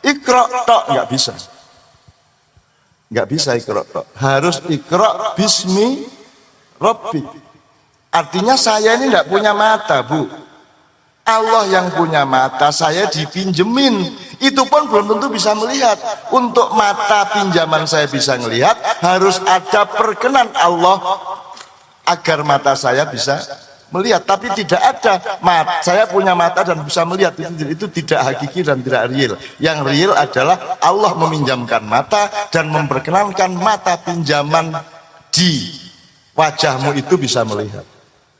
Iqra tok nggak bisa. Nggak bisa iqra tok. Harus iqra bismi rabbik. Artinya saya ini nggak punya mata, Bu. Allah yang punya mata, saya dipinjemin. Itu pun belum tentu bisa melihat. Untuk mata pinjaman saya bisa melihat, harus ada perkenan Allah agar mata saya bisa melihat. Tapi tidak ada saya punya mata dan bisa melihat, itu tidak hakiki dan tidak real. Yang real adalah Allah meminjamkan mata dan memperkenankan mata pinjaman di wajahmu itu bisa melihat.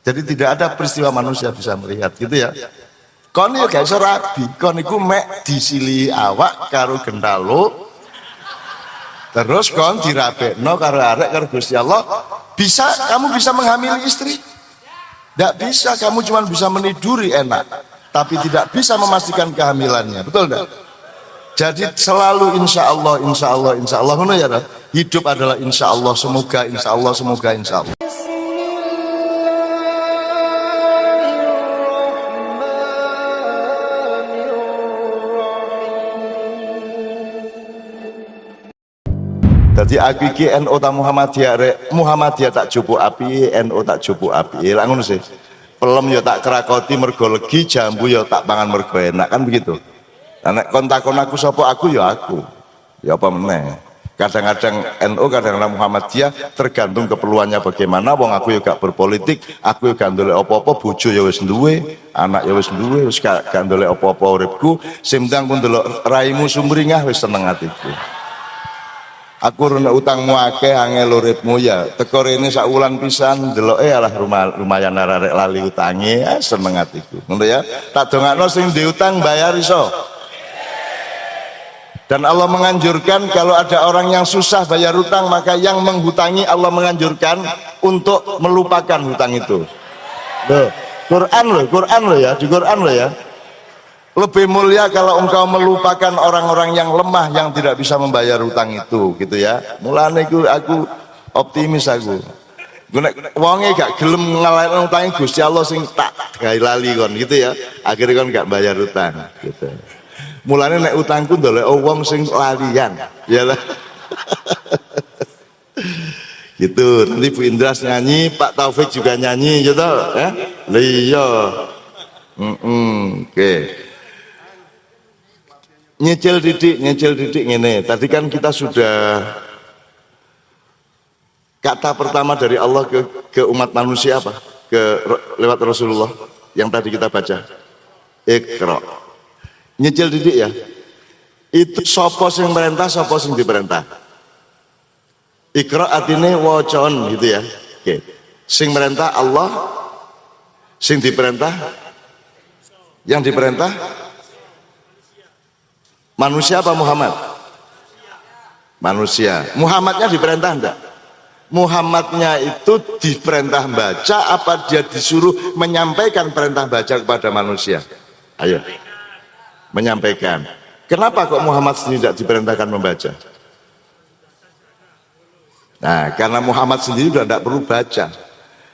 Jadi tidak ada peristiwa manusia bisa melihat, gitu ya. Kon yo gak iso rabi, kon iku mek disili awak karo gendalo. Terus kon dirabekno karo arek karo Gusti Allah, kamu bisa menghamili istri? Tidak bisa, kamu cuma bisa meniduri enak, tapi tidak bisa memastikan kehamilannya, betul enggak? Jadi selalu insya Allah, insya Allah, insya Allah. Hidup adalah insya Allah, semoga, insya Allah, semoga, insya Allah. Jadi aku iki NU tak Muhammadiyah tak cupu api, NU tak cupu api. Lah ngono sih. Pelem ya tak kerakoti mergo legi, jambu ya tak pangan mergo enak, kan begitu. Nek kon takon aku sapa, aku ya aku. Ya apa meneh. Kadang-kadang NU, kadang-kadang Muhammadiyah, tergantung keperluannya bagaimana. Wong aku ya gak berpolitik, aku ya gak ndolek apa-apa, bojo ya wis duwe, anak ya wis duwe, wis gak ndolek apa-apa uripku. Sing penting aku ndelok raimu sumringah wis seneng atiku. Aku rene utangmu akeh, angel uripmu ya. Teko rene sak wulan pisan ndeloke alah lumayan arek lali utange, seneng atiku. Ngono ya. Tak dongakno sing ndek utang bayar iso. Dan Allah menganjurkan kalau ada orang yang susah bayar utang, maka yang menghutangi Allah menganjurkan untuk melupakan hutang itu. Loh, Quran loh ya, di Quran loh ya. Lebih mulia kalau engkau melupakan orang-orang yang lemah yang tidak bisa membayar hutang itu, gitu ya. Mulane aku optimis aku. Wonge gak gelem ngalahin utang Gusti Allah sing tak gawe lali kon, gitu ya. Akhirnya kon gak bayar hutang, gitu. Mulane nek utangku ndolek wong sing lalian, yalah. Gitu. Nanti Bu Indras nyanyi, Pak Taufik juga nyanyi, gitu ya. Iya. Oke. Nyicil didik ngene. Tadi kan kita sudah kata pertama dari Allah ke umat manusia apa? Lewat Rasulullah yang tadi kita baca. Iqra. Nyicil didik ya. Itu sapa sing merintah, sapa sing diperintah. Iqra artine wacon gitu ya. Oke. Sing merintah Allah, sing diperintah, yang diperintah manusia apa Muhammad? Manusia. Muhammadnya diperintah enggak? Muhammadnya itu diperintah baca apa dia disuruh menyampaikan perintah baca kepada manusia? Ayo. Menyampaikan. Kenapa kok Muhammad sendiri tidak diperintahkan membaca? Nah, karena Muhammad sendiri sudah tidak perlu baca.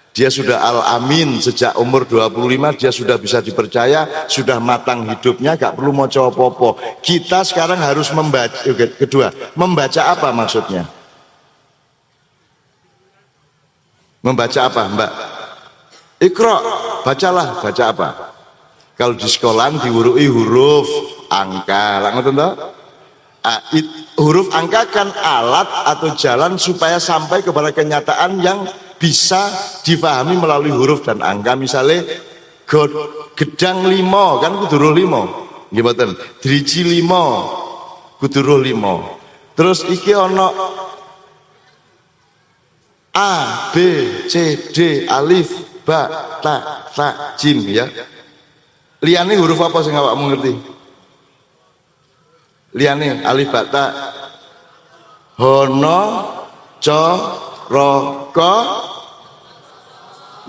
Dia sudah al-amin sejak umur 25, dia sudah bisa dipercaya, sudah matang hidupnya, gak perlu mau coba apa-apa. Kita sekarang harus membaca. Kedua, membaca apa maksudnya? Membaca apa, Mbak? Iqra, bacalah. Baca apa? Kalau di sekolahan diwurui huruf angka, huruf angka kan alat atau jalan supaya sampai kepada kenyataan yang bisa difahami melalui huruf dan angka. Misalnya gedang 5 kan kudu roh 5, gimana? Driji 5 kudu roh 5. Terus iki ono A, B, C, D, alif, ba, ta, jim ya. Liane huruf apa sih awakmu ngerti? Liane alif, ba, ta, hono, co, ro, ko,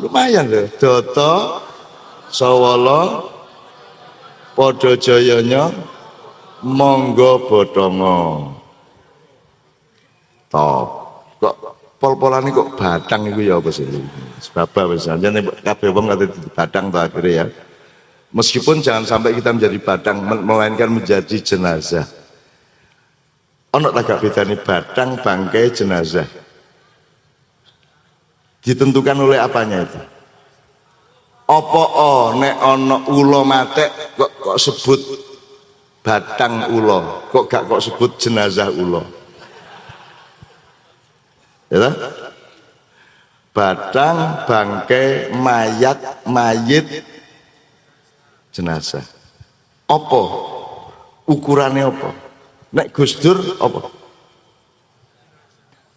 lumayan loh. Doto, sawala, podo joyonya, monggo bodongo. Top. Kok pol-polan ini kok badang itu ya apa sih? Sebab misalnya kabeh wong kate badang to akhirnya ya. Meskipun jangan sampai kita menjadi badang, melainkan menjadi jenazah. Ono tak gak bedane batang, bangkai, jenazah? Ditentukan oleh apanya itu? Apa nek ono ulo matek kok sebut batang ulo, kok gak kok sebut jenazah ulo? Ya, batang, bangkai, mayit, jenazah. Apa ukurannya apa? Nek Gus Dur apa?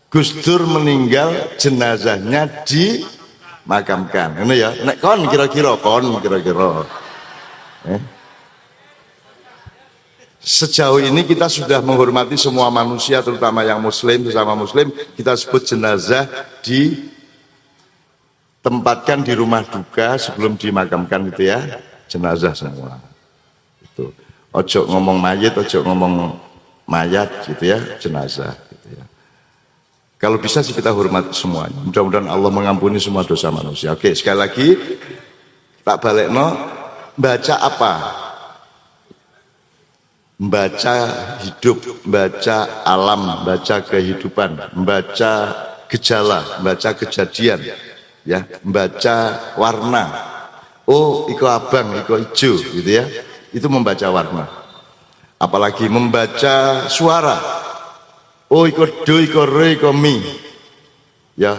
Gus Dur meninggal, jenazahnya dimakamkan. Ini ya. Nek kon kira-kira. Sejauh ini kita sudah menghormati semua manusia, terutama yang muslim, sesama muslim, kita sebut jenazah ditempatkan di rumah duka sebelum dimakamkan gitu ya. Jenazah semua. Itu. Ojo ngomong mayit, ojo ngomong mayat gitu ya, jenazah gitu ya. Kalau bisa sih kita hormati semuanya. Mudah-mudahan Allah mengampuni semua dosa manusia. Oke, sekali lagi tak balekno, baca apa? Membaca hidup, membaca alam, membaca kehidupan, membaca gejala, membaca kejadian, ya, membaca warna. Oh, iko abang, iko hijau, gitu ya. Itu membaca warna. Apalagi membaca suara. Oh, iko do, iko re, iko mi. Ya.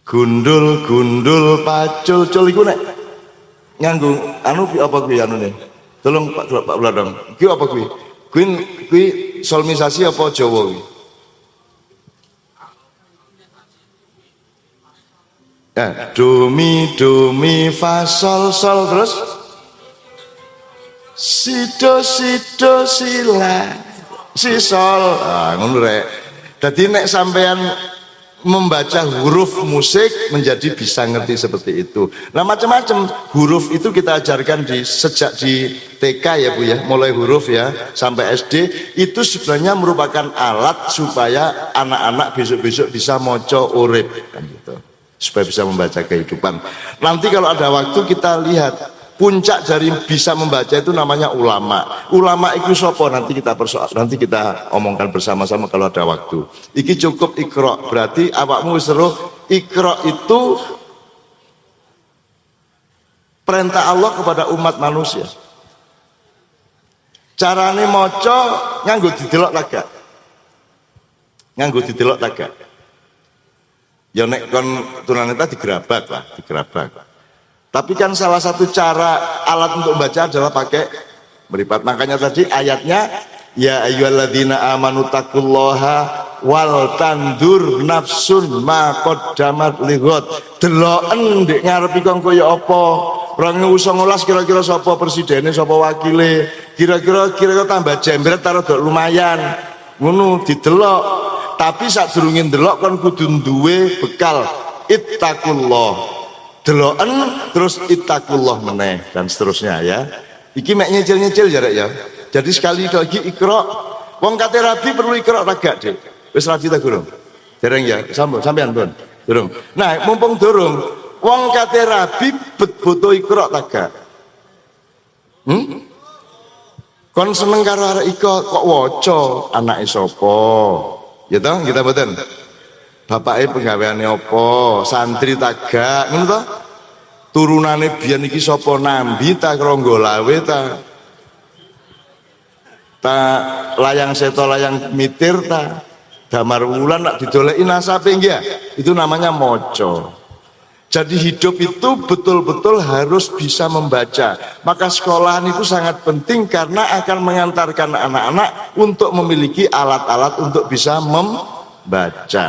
Gundul, pacul, cul iku nek nganggo anu apa kuwi anune? Tolong Pak Bladong. Kuwi apa kuwi? Kuwi solmisasi apa Jawa kuwi? Do mi fa sol terus si do si la si sol. Ngono rek. Dadi nek sampean membaca huruf musik menjadi bisa ngerti seperti itu. Nah, macam-macam huruf itu kita ajarkan sejak di TK ya Bu ya, mulai huruf ya sampai SD. Itu sebenarnya merupakan alat supaya anak-anak besok-besok bisa moco urip kan gitu, supaya bisa membaca kehidupan. Nanti kalau ada waktu kita lihat puncak dari bisa membaca itu namanya ulama. Ulama itu sopo, nanti kita omongkan bersama-sama kalau ada waktu. Iki cukup ikra, berarti awakmu wis seru. Ikra itu perintah Allah kepada umat manusia. Carane maca nganggo didelok tagak. Nganggo didelok tagak. Ya nek kon tunanita digerabak lah, digerabak. Tapi kan salah satu cara alat untuk membaca adalah pakai meripat. Makanya tadi ayatnya ya ayyuhalladzina amanu taqullaha wal tandur nafsun ma qaddamat lighad. Deloken ndek ngarepi kon kaya apa? 2019 kira-kira sapa presidene, sapa wakile? Kira-kira tambah jembret taruh dok lumayan. Ngono didelok. Tapi sadurunge ndelok kon kudu duwe bekal ittaqullah. Deloken terus ittaqullah meneh dan seterusnya ya. Iki mek nyicil-nyicil ya rek ya. Jadi sekali lagi ikra, wong kate rabi perlu ikra tagak, Dik. Wis rabi ta durung? Dereng ya, sampean pun. Durung. Nah, mumpung durung, wong kate rabi butuh ikra tagak. Kon seneng karo arek iko kok waca, anake sapa? Ya toh, kita mboten. Bapake penggaweane apa? Santri tagak, ngono to? Turunane biyen iki sapa nambi ta krangga lawe ta layang seto layang mitir ta damar wulan nak didoleki nasabe nggih. Itu namanya maca. Jadi hidup itu betul-betul harus bisa membaca. Maka sekolahan itu sangat penting karena akan mengantarkan anak-anak untuk memiliki alat-alat untuk bisa membaca.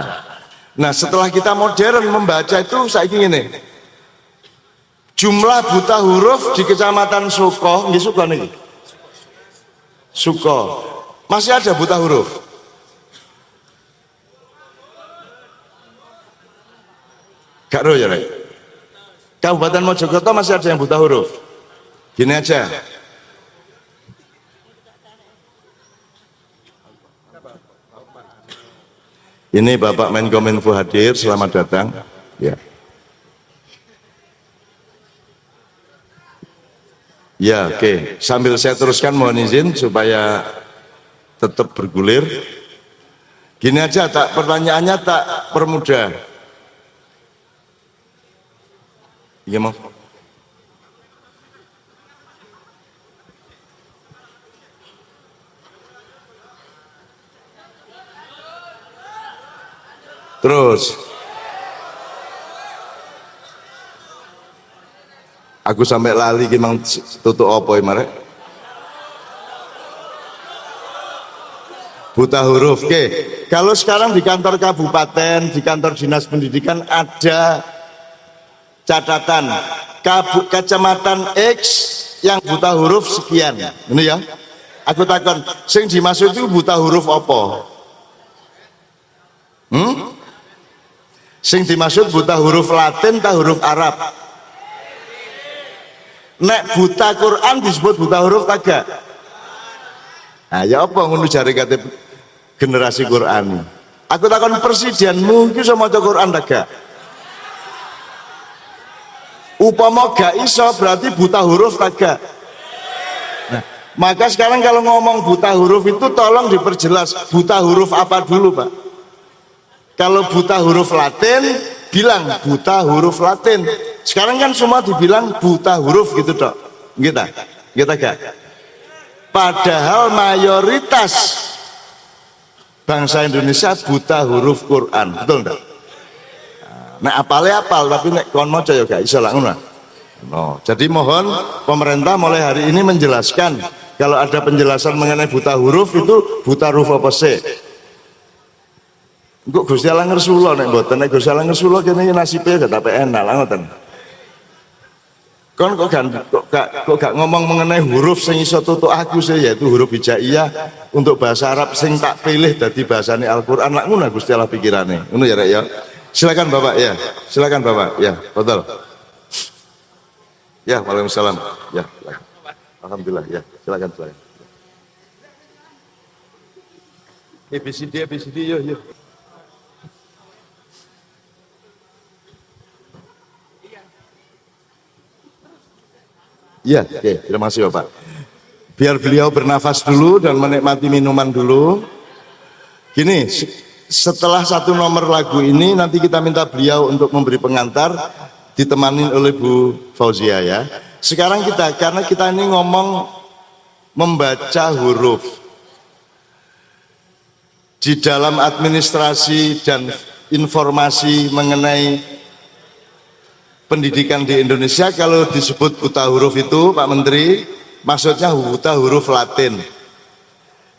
Nah, setelah kita modern membaca itu saiki ngene. Jumlah buta huruf di Kecamatan Suko, nggih Suko niki. Suko. Masih ada buta huruf? Gak roh ya, Rek? Kabupaten Mojokerto masih ada yang buta huruf? Gini aja. Ini Bapak Menkominfo hadir, selamat datang. Ya. Ya, oke. Sambil saya teruskan mohon izin supaya tetap bergulir. Gini aja, tak pertanyaannya tak permudah. Iya mau. Terus aku sampai lali gimang tutup apa ya marek? Buta huruf. Oke. Kalau sekarang di kantor kabupaten, di kantor dinas pendidikan ada catatan kecamatan X yang buta huruf sekian. Ini ya. Aku takon, sing dimaksud itu buta huruf apa? Sing dimaksud buta huruf Latin atau huruf Arab? Nek buta Quran disebut buta huruf kagak? Nah, ya apa ngono jare kate generasi Quran. Aku takon presidenmu iki iso maca Quran kagak? Upama gak iso berarti buta huruf kagak? Nah, maka sekarang kalau ngomong buta huruf itu tolong diperjelas buta huruf apa dulu, Pak. Kalau buta huruf Latin bilang buta huruf Latin. Sekarang kan semua dibilang buta huruf gitu dok. Kita gak. Padahal mayoritas bangsa Indonesia buta huruf Quran, betul enggak? Nah, apal tapi nek kon maca ya gak iso lah ngono. No. Jadi mohon pemerintah mulai hari ini menjelaskan kalau ada penjelasan mengenai buta huruf itu buta huruf apa sih? Kok Gusti Allah ngersula nek mboten, nek Gusti Allah ngersula kene nasibe gak tapi enak lah ngoten. Kon kok gak ngomong mengenai huruf sing iso tutuk aku sih, yaitu huruf hijaiyah untuk bahasa Arab sing tak pilih dadi bahasane Al-Qur'an. Lak ngono Gusti Allah pikirane. Ngono ya Rek ya. Silakan Bapak ya. Silakan Bapak ya. Betul. Ya, waalaikumsalam. Ya. Alhamdulillah ya. Silakan. ABCD yuk. Iya, oke, terima kasih Bapak. Biar beliau bernafas dulu dan menikmati minuman dulu. Gini, setelah satu nomor lagu ini nanti kita minta beliau untuk memberi pengantar, ditemani oleh Bu Fauzia ya. Sekarang karena kita ini ngomong membaca huruf. Di dalam administrasi dan informasi mengenai pendidikan di Indonesia, kalau disebut buta huruf itu Pak Menteri maksudnya buta huruf Latin,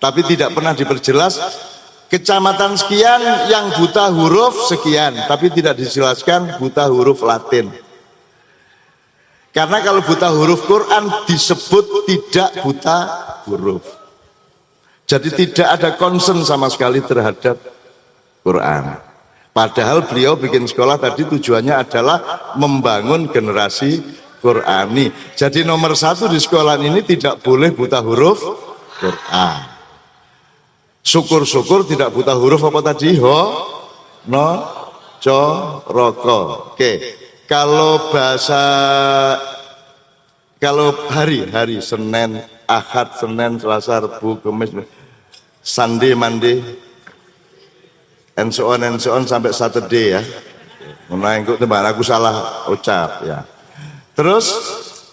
tapi tidak pernah diperjelas kecamatan sekian yang buta huruf sekian, tapi tidak dijelaskan buta huruf Latin. Karena kalau buta huruf Quran disebut tidak buta huruf, jadi tidak ada concern sama sekali terhadap Quran. Padahal beliau bikin sekolah tadi tujuannya adalah membangun generasi Qurani. Jadi nomor satu di sekolah ini tidak boleh buta huruf Quran. Syukur-syukur tidak buta huruf apa tadi? Roko. Oke. Kalau hari Senin, Ahad, Senin, Selasa, Rabu, Kamis, Sunday, Monday, and so on sampai Saturday ya. Menengok teman aku salah ucap ya. Terus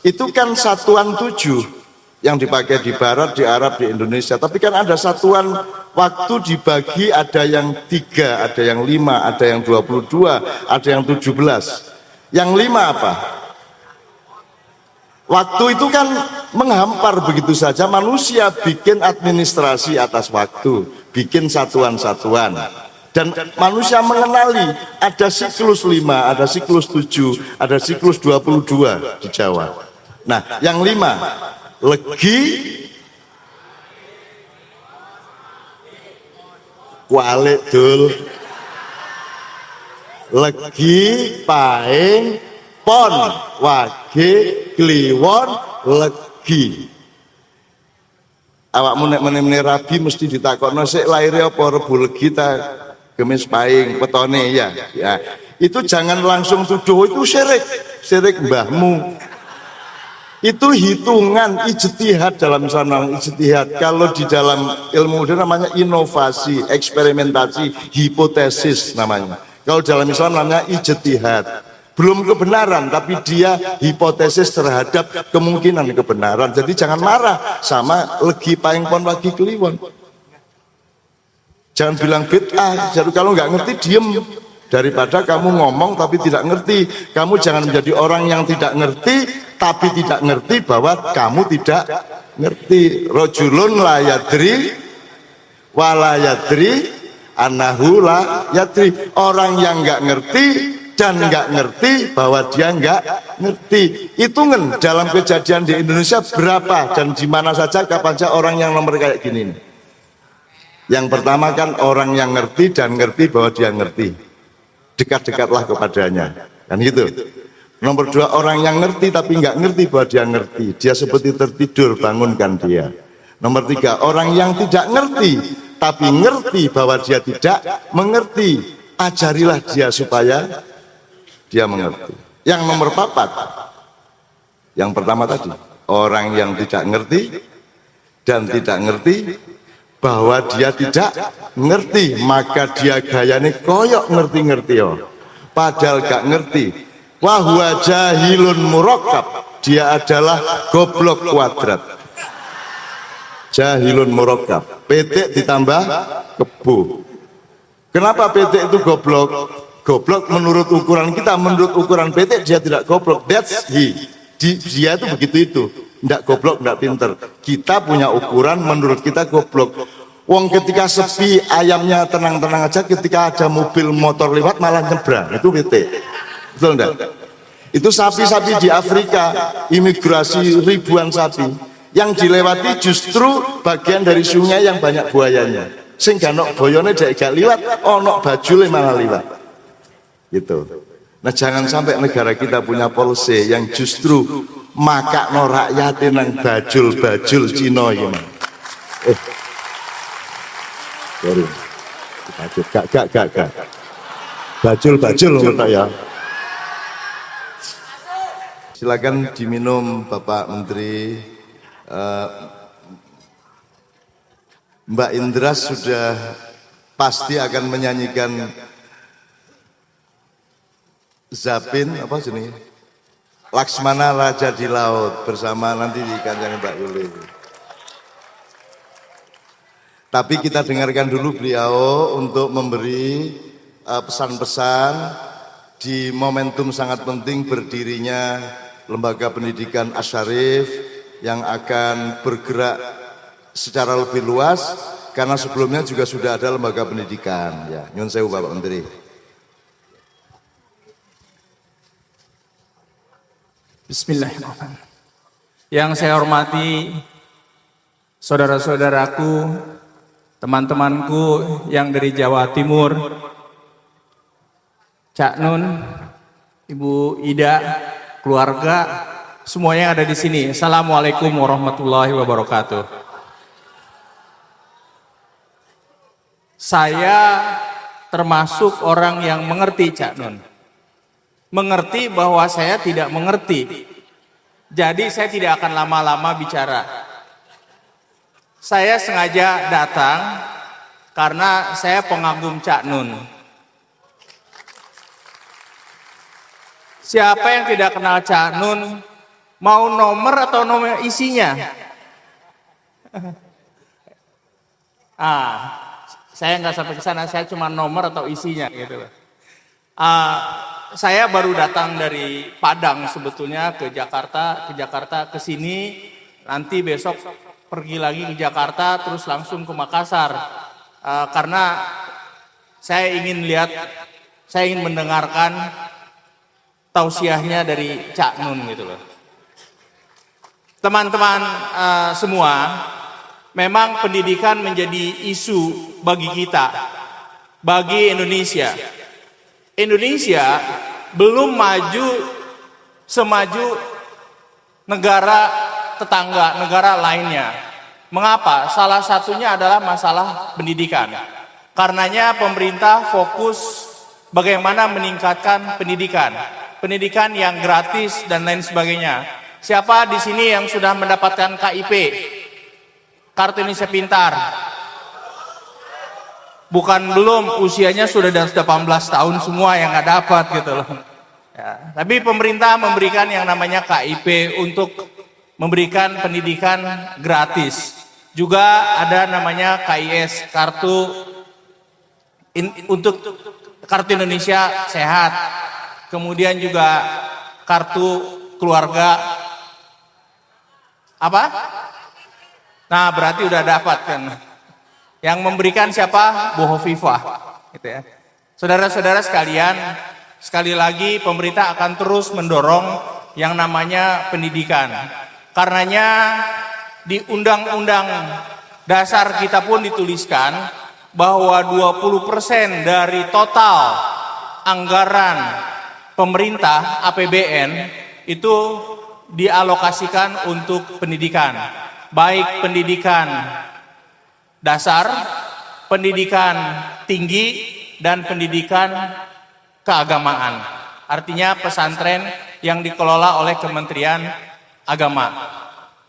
itu kan satuan 7 yang dipakai di barat, di Arab, di Indonesia. Tapi kan ada satuan waktu dibagi, ada yang 3, ada yang 5, ada yang 22, ada yang 17. Yang 5 apa? Waktu itu kan menghampar begitu saja, manusia bikin administrasi atas waktu, bikin satuan-satuan. Dan manusia mengenali ada siklus 5, ada siklus 7, ada siklus 22 di Jawa. Nah, yang 5, legi, kualik dul, legi, paing, pon, wage, kliwon, legi. Awakmu nek meneh rabi mesti ditakokno sik lahire apa Rebu Legi ta Kemis Paing petone ya. Itu jangan langsung tuduh itu syirik mbahmu. Itu hitungan ijtihad dalam sana ijtihad. Kalau di dalam ilmu modern namanya inovasi, eksperimentasi, hipotesis namanya. Kalau dalam Islam namanya ijtihad. Belum kebenaran, tapi dia hipotesis terhadap kemungkinan kebenaran. Jadi jangan marah sama legi paling pon lagi kliwon. Jangan bilang bid'ah. Jadi kalau nggak ngerti diem. Daripada kamu ngomong tapi tidak ngerti. Kamu jangan menjadi orang yang tidak ngerti tapi tidak ngerti bahwa kamu tidak ngerti. Rojulun la yadri wala yadri annahu la yadri. Orang yang nggak ngerti dan nggak ngerti bahwa dia nggak ngerti. Hitungan dalam kejadian di Indonesia berapa dan di mana saja kapan saja orang yang nomor kayak gini. Yang pertama kan orang yang ngerti dan ngerti bahwa dia ngerti. Dekat-dekatlah kepadanya, kan gitu. Nomor dua, orang yang ngerti tapi nggak ngerti bahwa dia ngerti, dia seperti tertidur, bangunkan dia. Nomor tiga, orang yang tidak ngerti tapi ngerti bahwa dia tidak mengerti, ajarilah dia supaya dia mengerti. Yang nomor empat, yang pertama tadi, orang yang tidak ngerti dan tidak ngerti bahwa dia tidak ngerti, maka dia gayanya koyok ngerti-ngerti yo. Padahal gak ngerti. Wahwa jahilun murakkab, dia adalah goblok kuadrat. Jahilun murakkab, petik ditambah kebu. Kenapa petik itu goblok? Goblok menurut ukuran kita, menurut ukuran petik dia tidak goblok. That's he. Dia itu begitu itu. Nggak goblok, nggak pinter. Kita punya ukuran menurut kita goblok. Wong ketika sepi ayamnya tenang-tenang aja, ketika ada mobil motor lewat malah nyebrang. Itu bete. Betul enggak? Itu sapi-sapi di Afrika, imigrasi ribuan sapi. Yang dilewati justru bagian dari sungai yang banyak buayanya. Sehingga nok boyone dek gak liwat, ono bajule malah liwat. Gitu. Nah jangan sampai negara kita punya polisi yang justru makakno rakyat nang bajul-bajul Cina iki, Mas. Sorry. Gak. Bajul-bajul menurut ya. Silakan diminum Bapak Menteri. Mbak Indra sudah pasti akan menyanyikan Zapin apa sini? Laksmana Raja di Laut bersama nanti di kancing Mbak Yuli. Tapi kita dengarkan dulu beliau untuk memberi pesan-pesan di momentum sangat penting berdirinya Lembaga Pendidikan Asy-Syarif yang akan bergerak secara lebih luas karena sebelumnya juga sudah ada lembaga pendidikan. Ya, nyun sewu Bapak Menteri. Bismillahirrahmanirrahim. Yang saya hormati saudara-saudaraku, teman-temanku yang dari Jawa Timur, Cak Nun, Ibu Ida, keluarga, semuanya yang ada di sini. Assalamualaikum warahmatullahi wabarakatuh. Saya termasuk orang yang mengerti, Cak Nun. Mengerti bahwa saya tidak mengerti. Jadi saya tidak akan lama-lama bicara. Saya sengaja datang karena saya pengagum Cak Nun. Siapa yang tidak kenal Cak Nun, mau nomor atau nomor isinya? Saya nggak sampai ke sana, saya cuma nomor atau isinya gitu loh. Saya baru datang dari Padang sebetulnya ke Jakarta ke sini, nanti besok pergi lagi ke Jakarta terus langsung ke Makassar. Karena saya ingin mendengarkan tausiahnya dari Cak Nun gitu loh. Teman-teman semua, memang pendidikan menjadi isu bagi kita, bagi Indonesia. Indonesia belum maju semaju negara tetangga, negara lainnya. Mengapa? Salah satunya adalah masalah pendidikan. Karenanya pemerintah fokus bagaimana meningkatkan pendidikan yang gratis dan lain sebagainya. Siapa di sini yang sudah mendapatkan KIP? Kartu Indonesia Pintar. Bukan belum, usianya sudah 18 tahun semua yang nggak dapat gitu loh. Ya, tapi pemerintah memberikan yang namanya KIP untuk memberikan pendidikan gratis. Juga ada namanya KIS, untuk kartu Indonesia Sehat. Kemudian juga kartu keluarga apa? Nah, berarti udah dapat kan. Yang memberikan siapa? Bu Hovifah, gitu ya. Saudara-saudara sekalian, sekali lagi pemerintah akan terus mendorong yang namanya pendidikan. Karenanya di Undang-Undang Dasar kita pun dituliskan bahwa 20% dari total anggaran pemerintah APBN itu dialokasikan untuk pendidikan, baik pendidikan dasar, pendidikan tinggi, dan pendidikan keagamaan. Artinya pesantren yang dikelola oleh Kementerian Agama.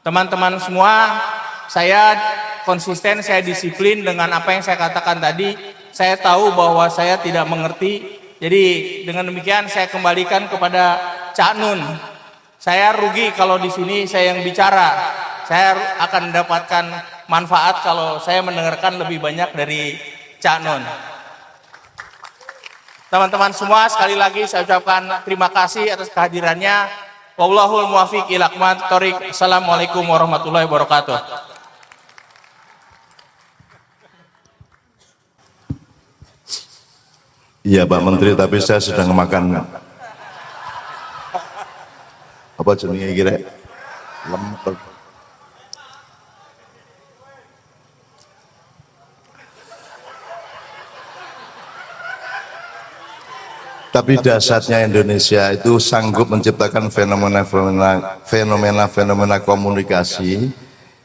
Teman-teman semua, saya konsisten, saya disiplin dengan apa yang saya katakan tadi. Saya tahu bahwa saya tidak mengerti, jadi dengan demikian saya kembalikan kepada Cak Nun. Saya rugi kalau di sini saya yang bicara. Saya akan mendapatkan manfaat kalau saya mendengarkan lebih banyak dari Cak Nun. Teman-teman semua, sekali lagi saya ucapkan terima kasih atas kehadirannya. Wallahul muwaffiq ila aqwamit thoriq. Assalamualaikum warahmatullahi wabarakatuh. Iya Pak Menteri, tapi saya sedang makan apa jenenge kira lemper. Tapi dasarnya Indonesia itu sanggup menciptakan fenomena komunikasi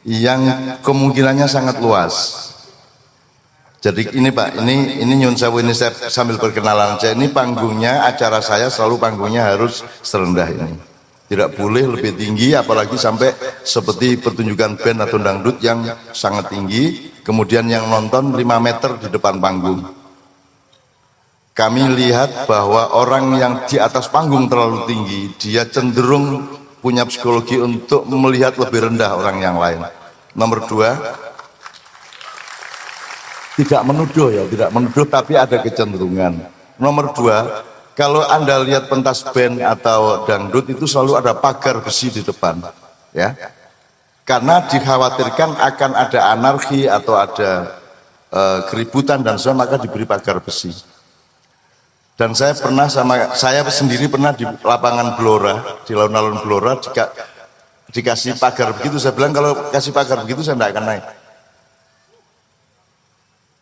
yang kemungkinannya sangat luas. Jadi ini Pak, ini nyun sewu, ini saya sambil perkenalan aja. Ini panggungnya, acara saya selalu panggungnya harus serendah ini. Tidak boleh lebih tinggi, apalagi sampai seperti pertunjukan band atau dangdut yang sangat tinggi. Kemudian yang nonton 5 meter di depan panggung. Kami lihat bahwa orang yang di atas panggung terlalu tinggi, dia cenderung punya psikologi untuk melihat lebih rendah orang yang lain. Nomor 2, tidak menuduh ya, tidak menuduh, tapi ada kecenderungan. Nomor 2, kalau Anda lihat pentas band atau dangdut itu selalu ada pagar besi di depan, ya, karena dikhawatirkan akan ada anarki atau ada keributan dan sebagainya, maka diberi pagar besi. Dan saya sendiri pernah di lapangan Blora, di alun-alun Blora, dikasih pagar begitu. Saya bilang kalau kasih pagar begitu saya tidak akan naik.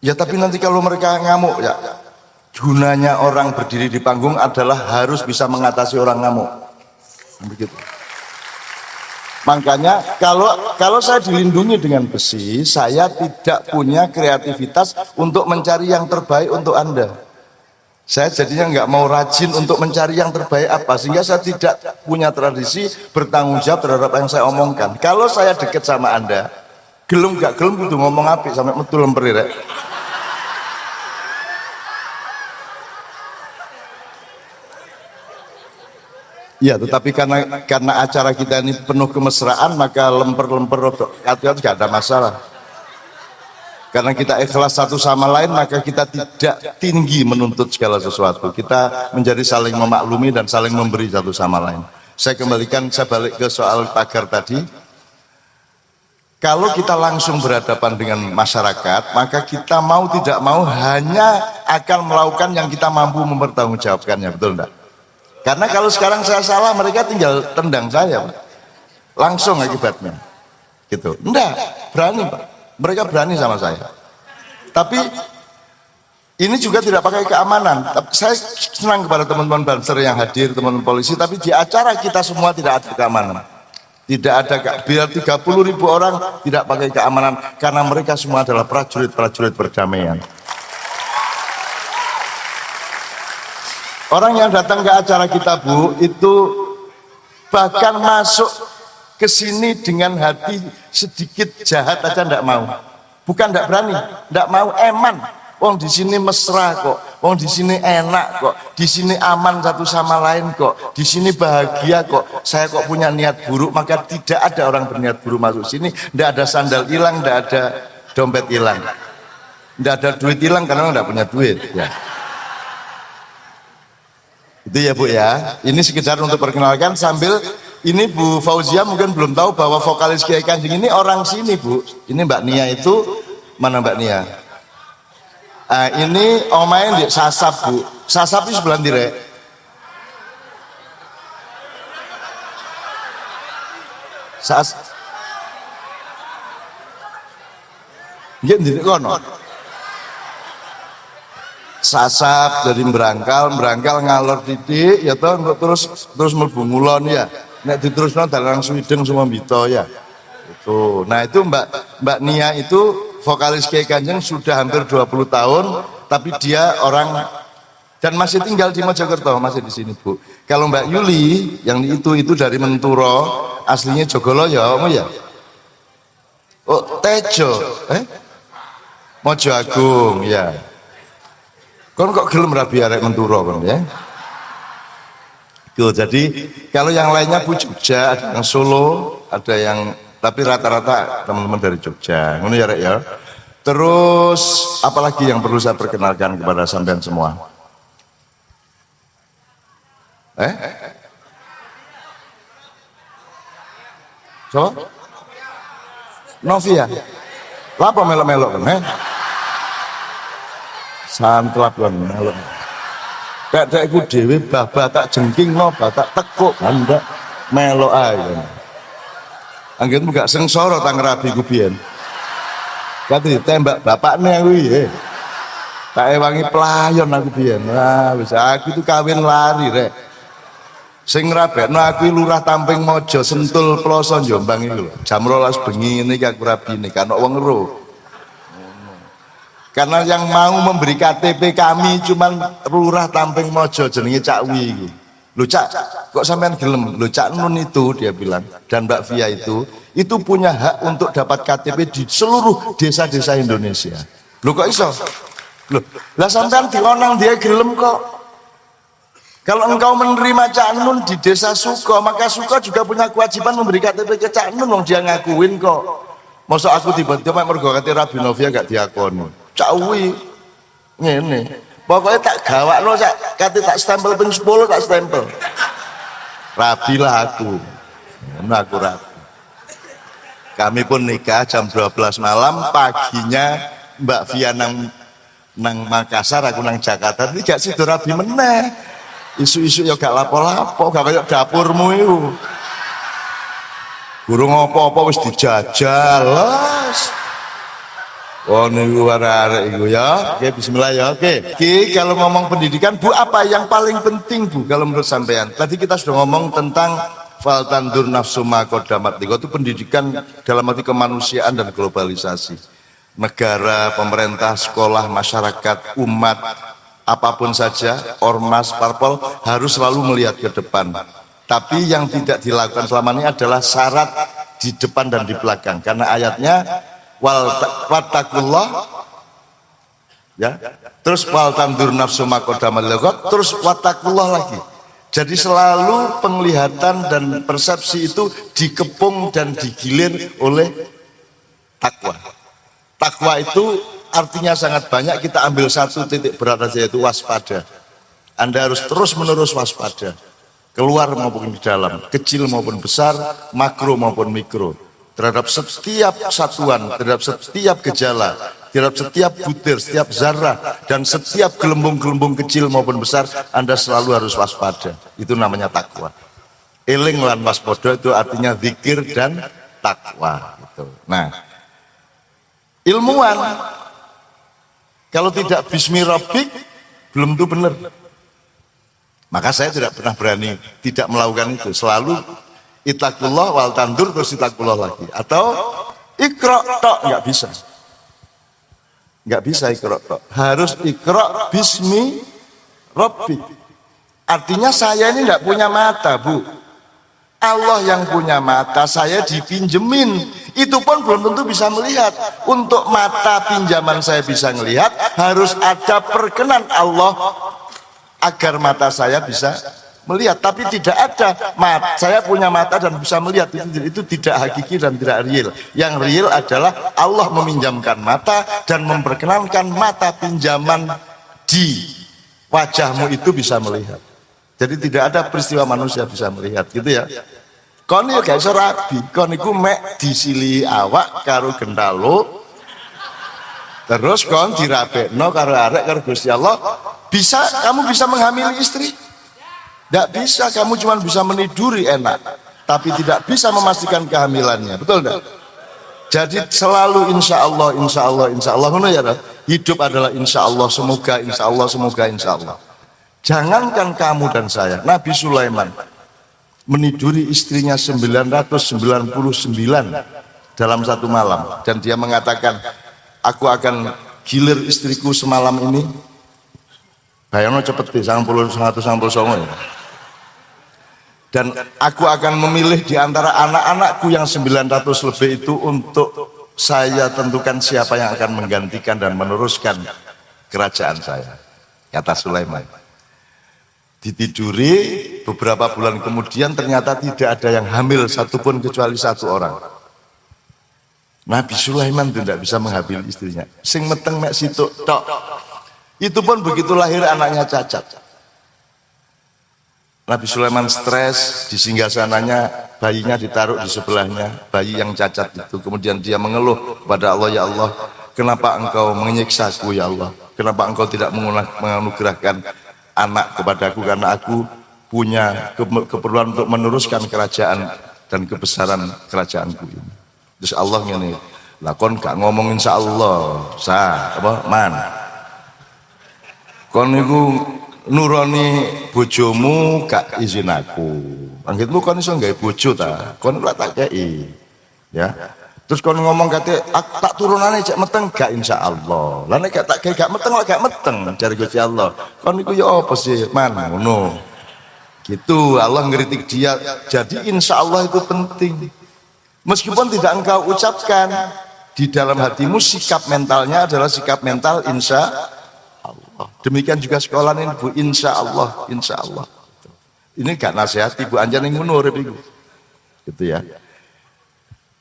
Ya tapi nanti kalau mereka ngamuk, ya gunanya orang berdiri di panggung adalah harus bisa mengatasi orang ngamuk. Begitu. Makanya kalau saya dilindungi dengan besi, saya tidak punya kreativitas untuk mencari yang terbaik untuk Anda. Saya jadinya nggak mau rajin untuk mencari yang terbaik apa, sehingga saya tidak punya tradisi bertanggung jawab terhadap apa yang saya omongkan. Kalau saya dekat sama Anda, gelem nggak gelem kudu ngomong apik sampai metu lemper ya. Iya, tetapi karena acara kita ini penuh kemesraan, maka lemper-lemper hati-hati nggak ada masalah. Karena kita ikhlas satu sama lain, maka kita tidak tinggi menuntut segala sesuatu. Kita menjadi saling memaklumi dan saling memberi satu sama lain. Saya balik ke soal pagar tadi. Kalau kita langsung berhadapan dengan masyarakat, maka kita mau tidak mau hanya akan melakukan yang kita mampu mempertanggungjawabkannya, betul enggak? Karena kalau sekarang saya salah, mereka tinggal tendang saya, Pak. Langsung akibatnya. Gitu. Enggak, berani, Pak. Mereka berani sama saya. Tapi ini juga tidak pakai keamanan. Saya senang kepada teman-teman Banser yang hadir, teman-teman polisi, tapi di acara kita semua tidak ada keamanan. Tidak ada, biar 30.000 orang tidak pakai keamanan, karena mereka semua adalah prajurit-prajurit perdamaian. Orang yang datang ke acara kita, Bu, itu bahkan masuk kesini dengan hati sedikit jahat aja ndak mau. Bukan ndak berani, ndak mau, eman. Wong di sini mesra kok, wong di sini enak kok, di sini aman satu sama lain kok, di sini bahagia kok. Saya kok punya niat buruk, maka tidak ada orang berniat buruk masuk sini. Ndak ada sandal hilang, ndak ada dompet hilang, ndak ada duit hilang karena ndak punya duit. Ya. Itu ya Bu ya. Ini sekedar untuk perkenalkan sambil ini Bu Fauzia mungkin belum tahu bahwa vokalis Kiai Kanjeng ini orang sini Bu. Ini Mbak Nia itu mana Mbak Nia? Nah, ini omain di Sasap Bu. Sasap itu sebelah direk. Nggih kono. Sasap dari berangkal ngalor titik ya toh terus mlebu ngulon ya. Nek diterusno dalang Swideng semua Mbito ya. Itu. Nah, itu Mbak Nia itu vokalis Kiai Kanjeng sudah hampir 20 tahun, tapi dia orang dan masih tinggal di Mojokerto, masih di sini Bu. Kalau Mbak Yuli yang itu dari Menturo, aslinya Jogoloyo, ya. Oh, Tejo, Mojo Agung, ya. Kon kok gelem rabi arek Menturo kon ya. Tuh, jadi kalau yang lainnya Bu Jogja, ada yang Solo, ada yang tapi rata-rata teman-teman dari Jogja, ngono ya Rek ya. Terus apalagi yang perlu saya perkenalkan kepada sampean semua? So? Novia. Lapa melok-melok kan? Santlap kan melok. Kayak iku dhewe batak jengking no, batak tekuk kandak melok ae. Anggen gak sengsara tang rabi ku biyen. Kati tembak bapakne aku ya. Tak ewangi pelayon aku biyen. Wah, wis aku itu kawin lari rek. Sing ngrabekno aku Lurah Tamping Mojo Sentul Ploso Jombang iki lho. Jam 12 bengi ngene iki aku rabine kan wong ero. Karena yang mau memberi KTP kami cuman Lurah Tamping Mojo jenenge Cak Wi iku. Lho Cak, kok sampean gelem? Lho Cak Nun itu dia bilang dan Mbak Via itu punya hak untuk dapat KTP di seluruh desa-desa Indonesia. Lho kok iso? Loh, lah sampean dionang dia gelem kok. Kalau engkau menerima Cak Nun di desa Suko, maka Suko juga punya kewajiban memberi KTP ke Cak Nun, wong dia ngakuin kok. Masa aku tiba-tiba mergo kate Rabi Novia gak diakoni. Cak Wi ngene. Pokoknya tak gawakno Cak, kate tak stempel ping 10 tak stempel. Rabi lah aku. Ngono aku rabi. Kami pun nikah jam 12 malam, paginya Mbak Via nang Makassar, aku nang Jakarta. Ini gak sido rabi meneh. Isu-isu ya gak lapo-lapo, gak kayak dapurmu itu. Gurung apa-apa wis dijajal. Oh niku arek iku ya. Oke, bismillah ya. Oke. Ki kalau ngomong pendidikan Bu, apa yang paling penting Bu kalau menurut sampean? Tadi kita sudah ngomong tentang fal tandur nafsu ma qaddamat. Itu pendidikan dalam arti kemanusiaan dan globalisasi. Negara, pemerintah, sekolah, masyarakat, umat, apapun saja, ormas, parpol harus selalu melihat ke depan. Tapi yang tidak dilakukan selama ini adalah syarat di depan dan di belakang. Karena ayatnya wattaqullah ya. Terus wal tandur nafsu ma qaddamat lighad, terus wattaqullah lagi. Jadi selalu penglihatan dan persepsi itu dikepung dan digilir oleh takwa. Takwa itu artinya sangat banyak, kita ambil satu titik berat saja, yaitu waspada. Anda harus terus menerus waspada, keluar maupun di dalam, kecil maupun besar, makro maupun mikro, terhadap setiap satuan, terhadap setiap gejala, terhadap setiap butir, setiap zarah, dan setiap gelembung-gelembung kecil maupun besar, Anda selalu harus waspada. Itu namanya takwa. Eling lan waspada itu artinya zikir dan takwa. Gitu. Nah, ilmuwan kalau tidak bismi rabbik belum itu benar. Maka saya tidak pernah berani tidak melakukan itu. Selalu ittaqullah wal tandur terus ittaqullah lagi. Atau ikra tok, nggak bisa. Nggak bisa ikra tok. Harus ikra bismi rabbik. Artinya saya ini nggak punya mata Bu. Allah yang punya mata, saya dipinjemin. Itu pun belum tentu bisa melihat. Untuk mata pinjaman saya bisa melihat, harus ada perkenan Allah agar mata saya bisa melihat. Tapi tidak ada saya punya mata dan bisa melihat, itu tidak hakiki dan tidak real. Yang real adalah Allah meminjamkan mata dan memperkenankan mata pinjaman di wajahmu itu bisa melihat. Jadi tidak ada peristiwa manusia bisa melihat, gitu ya. Kon ya gak iso rabi, kon iku mek disili awak karo gentalo, terus kon dirabekno karo arek karo Gusti Allah. Bisa, kamu bisa menghamili istri? Tidak bisa, kamu cuma bisa meniduri enak, tapi tidak bisa memastikan kehamilannya, betul enggak? Jadi selalu insya Allah, insya Allah, insya Allah. Hidup adalah insya Allah, semoga, insya Allah, semoga, insya Allah. Jangankan kamu dan saya, Nabi Sulaiman meniduri istrinya 999 dalam satu malam, dan dia mengatakan, aku akan gilir istriku semalam ini. Bayangno cepet deh, 199 ya. Dan aku akan memilih di antara anak-anakku yang 900 lebih itu untuk saya tentukan siapa yang akan menggantikan dan meneruskan kerajaan saya, kata Sulaiman. Ditiduri, beberapa bulan kemudian ternyata tidak ada yang hamil satupun kecuali satu orang. Nabi Sulaiman tidak bisa menghamili istrinya. Sing meteng mek situk tok. Itu pun begitu lahir anaknya cacat. Nabi Sulaiman stres, di singgasananya bayinya ditaruh di sebelahnya, bayi yang cacat itu. Kemudian dia mengeluh kepada Allah, ya Allah, kenapa engkau menyiksaku ya Allah? Kenapa engkau tidak menganugerahkan anak kepadaku, karena aku punya keperluan untuk meneruskan kerajaan dan kebesaran kerajaanku ini. Terus Allah ngene, lah kon gak ngomong insya Allah, man. Kon niku nuroni bojomu gak izin aku. Anggitmu kon iso gawe bojo ta? Kon ora tak kei. Ya. Terus kon ngomong kate tak turunane cek meteng gak insya Allah. Lah nek tak kei gak meteng, gak meteng dari Gusti Allah. Kon niku ya apa sih, man ngono. Gitu Allah ngeritik dia. Jadi insya Allah itu penting. Meskipun tidak engkau ucapkan, di dalam hatimu sikap mentalnya adalah sikap mental insya Allah. Demikian juga sekolah ini Bu, insya Allah, insya Allah. Ini gak nasihati Bu, anjan yang ngono urip iku. Gitu ya.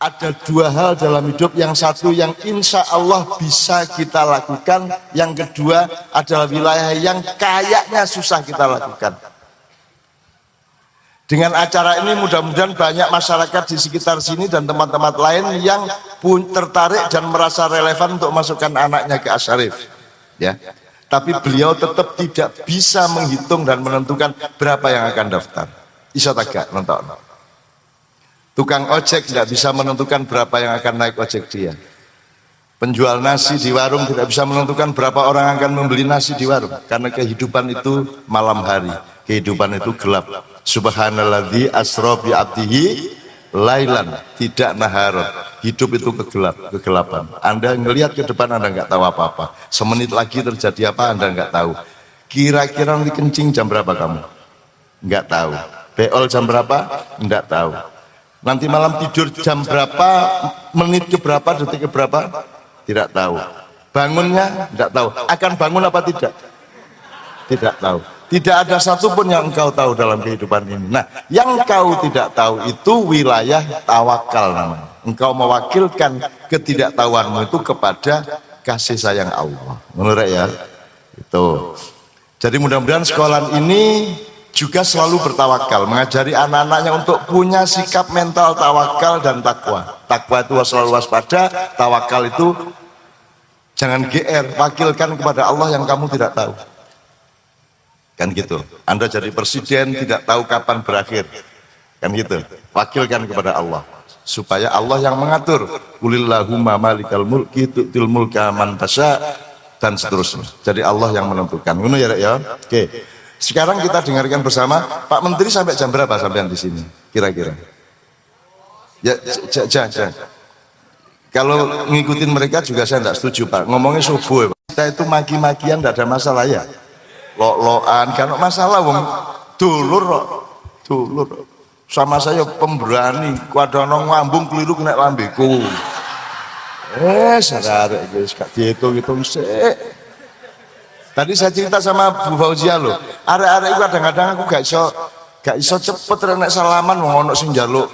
Ada dua hal dalam hidup, yang satu yang insya Allah bisa kita lakukan, yang kedua adalah wilayah yang kayaknya susah kita lakukan. Dengan acara ini mudah-mudahan banyak masyarakat di sekitar sini dan tempat-tempat lain yang tertarik dan merasa relevan untuk masukkan anaknya ke Asyarif. Ya. Tapi beliau tetap tidak bisa menghitung dan menentukan berapa yang akan daftar. Iso tagak nonton. Tukang ojek tidak bisa menentukan berapa yang akan naik ojek dia. Penjual nasi di warung tidak bisa menentukan berapa orang akan membeli nasi di warung. Karena kehidupan itu malam hari, kehidupan itu gelap. Subhanalladzi asra bi abdihi lailan, tidak naharon. Hidup itu kegelapan. Anda ngelihat ke depan, Anda nggak tahu apa-apa. Semenit lagi terjadi apa, Anda nggak tahu. Kira-kira nanti kencing jam berapa kamu? Nggak tahu. Beol jam berapa? Nggak tahu. Nanti malam tidur jam berapa, menit ke berapa, detik ke berapa? Tidak tahu. Bangunnya? Tidak tahu. Akan bangun apa tidak? Tidak tahu. Tidak ada satupun yang engkau tahu dalam kehidupan ini. Nah, yang kau tidak tahu itu wilayah tawakal namanya. Engkau mewakilkan ketidaktahuanmu itu kepada kasih sayang Allah. Menurut ya? Itu. Jadi mudah-mudahan sekolah ini juga selalu bertawakal, mengajari anak-anaknya untuk punya sikap mental tawakal dan takwa. Takwa itu selalu waspada, tawakal itu jangan GR, wakilkan kepada Allah yang kamu tidak tahu. Kan gitu. Anda jadi presiden tidak tahu kapan berakhir. Kan gitu. Wakilkan kepada Allah supaya Allah yang mengatur. Qulillahumma malikal mulki tu'til mulka man tasya dan seterusnya. Jadi Allah yang menentukan. Ngono ya, Rek ya. Oke. Sekarang kita dengarkan bersama Pak Menteri sampai jam berapa sampean di sini kira-kira? Ya, jangan. Kalau ngikutin mereka juga saya tidak setuju Pak. Ngomongnya subuh, Pak. Kita itu maki-makian tidak ada masalah ya. Lo-loan, kan masalah wong dulur. sama saya pemberani, kuadono ngambung keliru kena lambeku. Sadar guys, gak dihitung-hitung sih. Tadi saya cerita sama Bu Fauzia loh, arek-arek itu kadang-kadang aku gak iso cepet nek salaman wong ono sing njaluk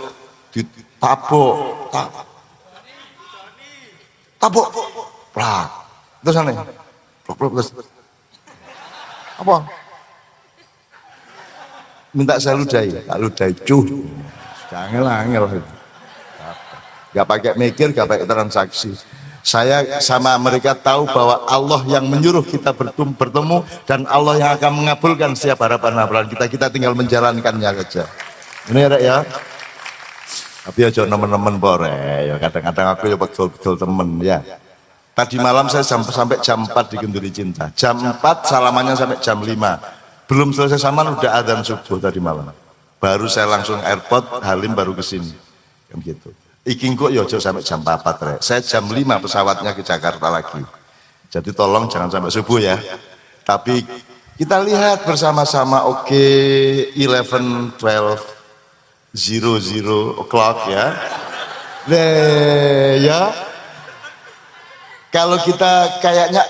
ditabok. Tabok. Prak. Terus aneh. Terus. Apa? Minta saya ludahi, tak ludahi cuh. Angel. Gak pakai mikir, gak pakai transaksi. Saya sama mereka tahu bahwa Allah yang menyuruh kita bertemu dan Allah yang akan mengabulkan setiap harapan-harapan kita. Kita tinggal menjalankannya saja. Ini ya. Tapi aja teman-teman bore. Ya kadang-kadang aku ya pegel-pegel temen ya. Tadi malam saya sampai jam 4 di Kenduri Cinta. Jam 4 salamannya sampai jam 5. Belum selesai salaman udah adzan subuh tadi malam. Baru saya langsung airport Halim baru ke sini. Kan gitu. Iki kok yo sampai jam 4 rek. Saya jam 5 pesawatnya ke Jakarta lagi. Jadi tolong jangan sampai subuh ya. Tapi kita lihat bersama-sama oke 11, 12, 00 o'clock ya. Ya. Kalau kita kayaknya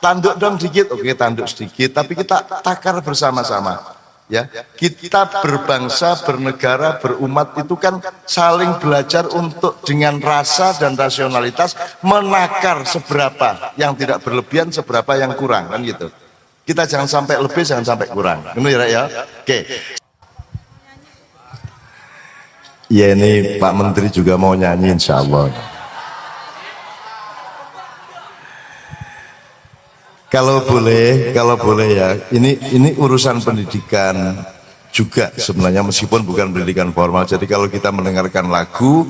tanduk dong dikit, oke tanduk sedikit, tapi kita takar bersama-sama. Ya, kita berbangsa, bernegara, berumat itu kan saling belajar untuk dengan rasa dan rasionalitas menakar seberapa yang tidak berlebihan, seberapa yang kurang kan gitu. Kita jangan sampai lebih, jangan sampai kurang. Benar ya? Oke. Ya ini Pak Menteri juga mau nyanyi insya Allah. Kalau boleh ya, ini urusan pendidikan juga sebenarnya meskipun bukan pendidikan formal. Jadi kalau kita mendengarkan lagu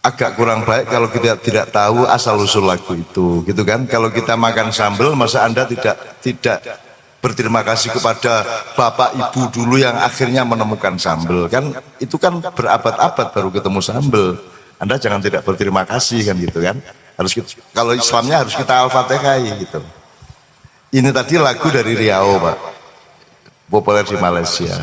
agak kurang baik kalau kita tidak tahu asal usul lagu itu, gitu kan? Kalau kita makan sambal, masa Anda tidak berterima kasih kepada bapak ibu dulu yang akhirnya menemukan sambal kan? Itu kan berabad-abad baru ketemu sambal. Anda jangan tidak berterima kasih kan gitu kan? Harus kita, kalau Islamnya harus kita al-fatihai gitu. Ini tadi lagu dari Riau Pak, populer di Malaysia.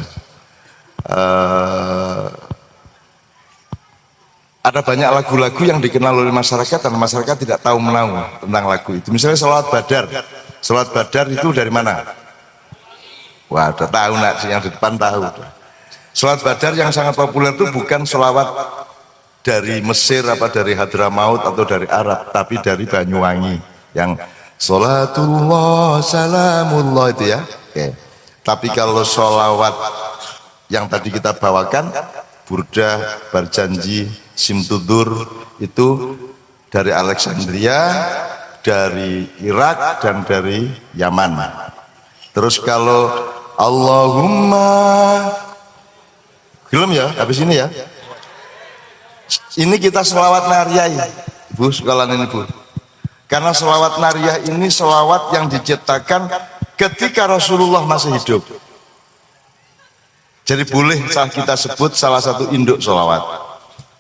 Ada banyak lagu-lagu yang dikenal oleh masyarakat dan masyarakat tidak tahu menahu tentang lagu itu. Misalnya Sholawat Badar. Sholawat Badar itu dari mana? Wah, udah tahu nak, yang di depan tahu. Sholawat Badar yang sangat populer itu bukan sholawat dari Mesir apa dari Hadramaut atau dari Arab, tapi dari Banyuwangi yang sholatullah salamullah itu ya. Oke. Tapi kalau sholawat yang tadi kita bawakan Burdah, Barjanji, Simtudur itu dari Alexandria, dari Irak dan dari Yaman. Terus kalau Allahumma film ya habis ini ya. Ini kita selawat nariyah, Bu, sekalian ini Bu. Karena selawat nariyah ini selawat yang diciptakan ketika Rasulullah masih hidup. Jadi boleh kita sebut salah satu induk selawat.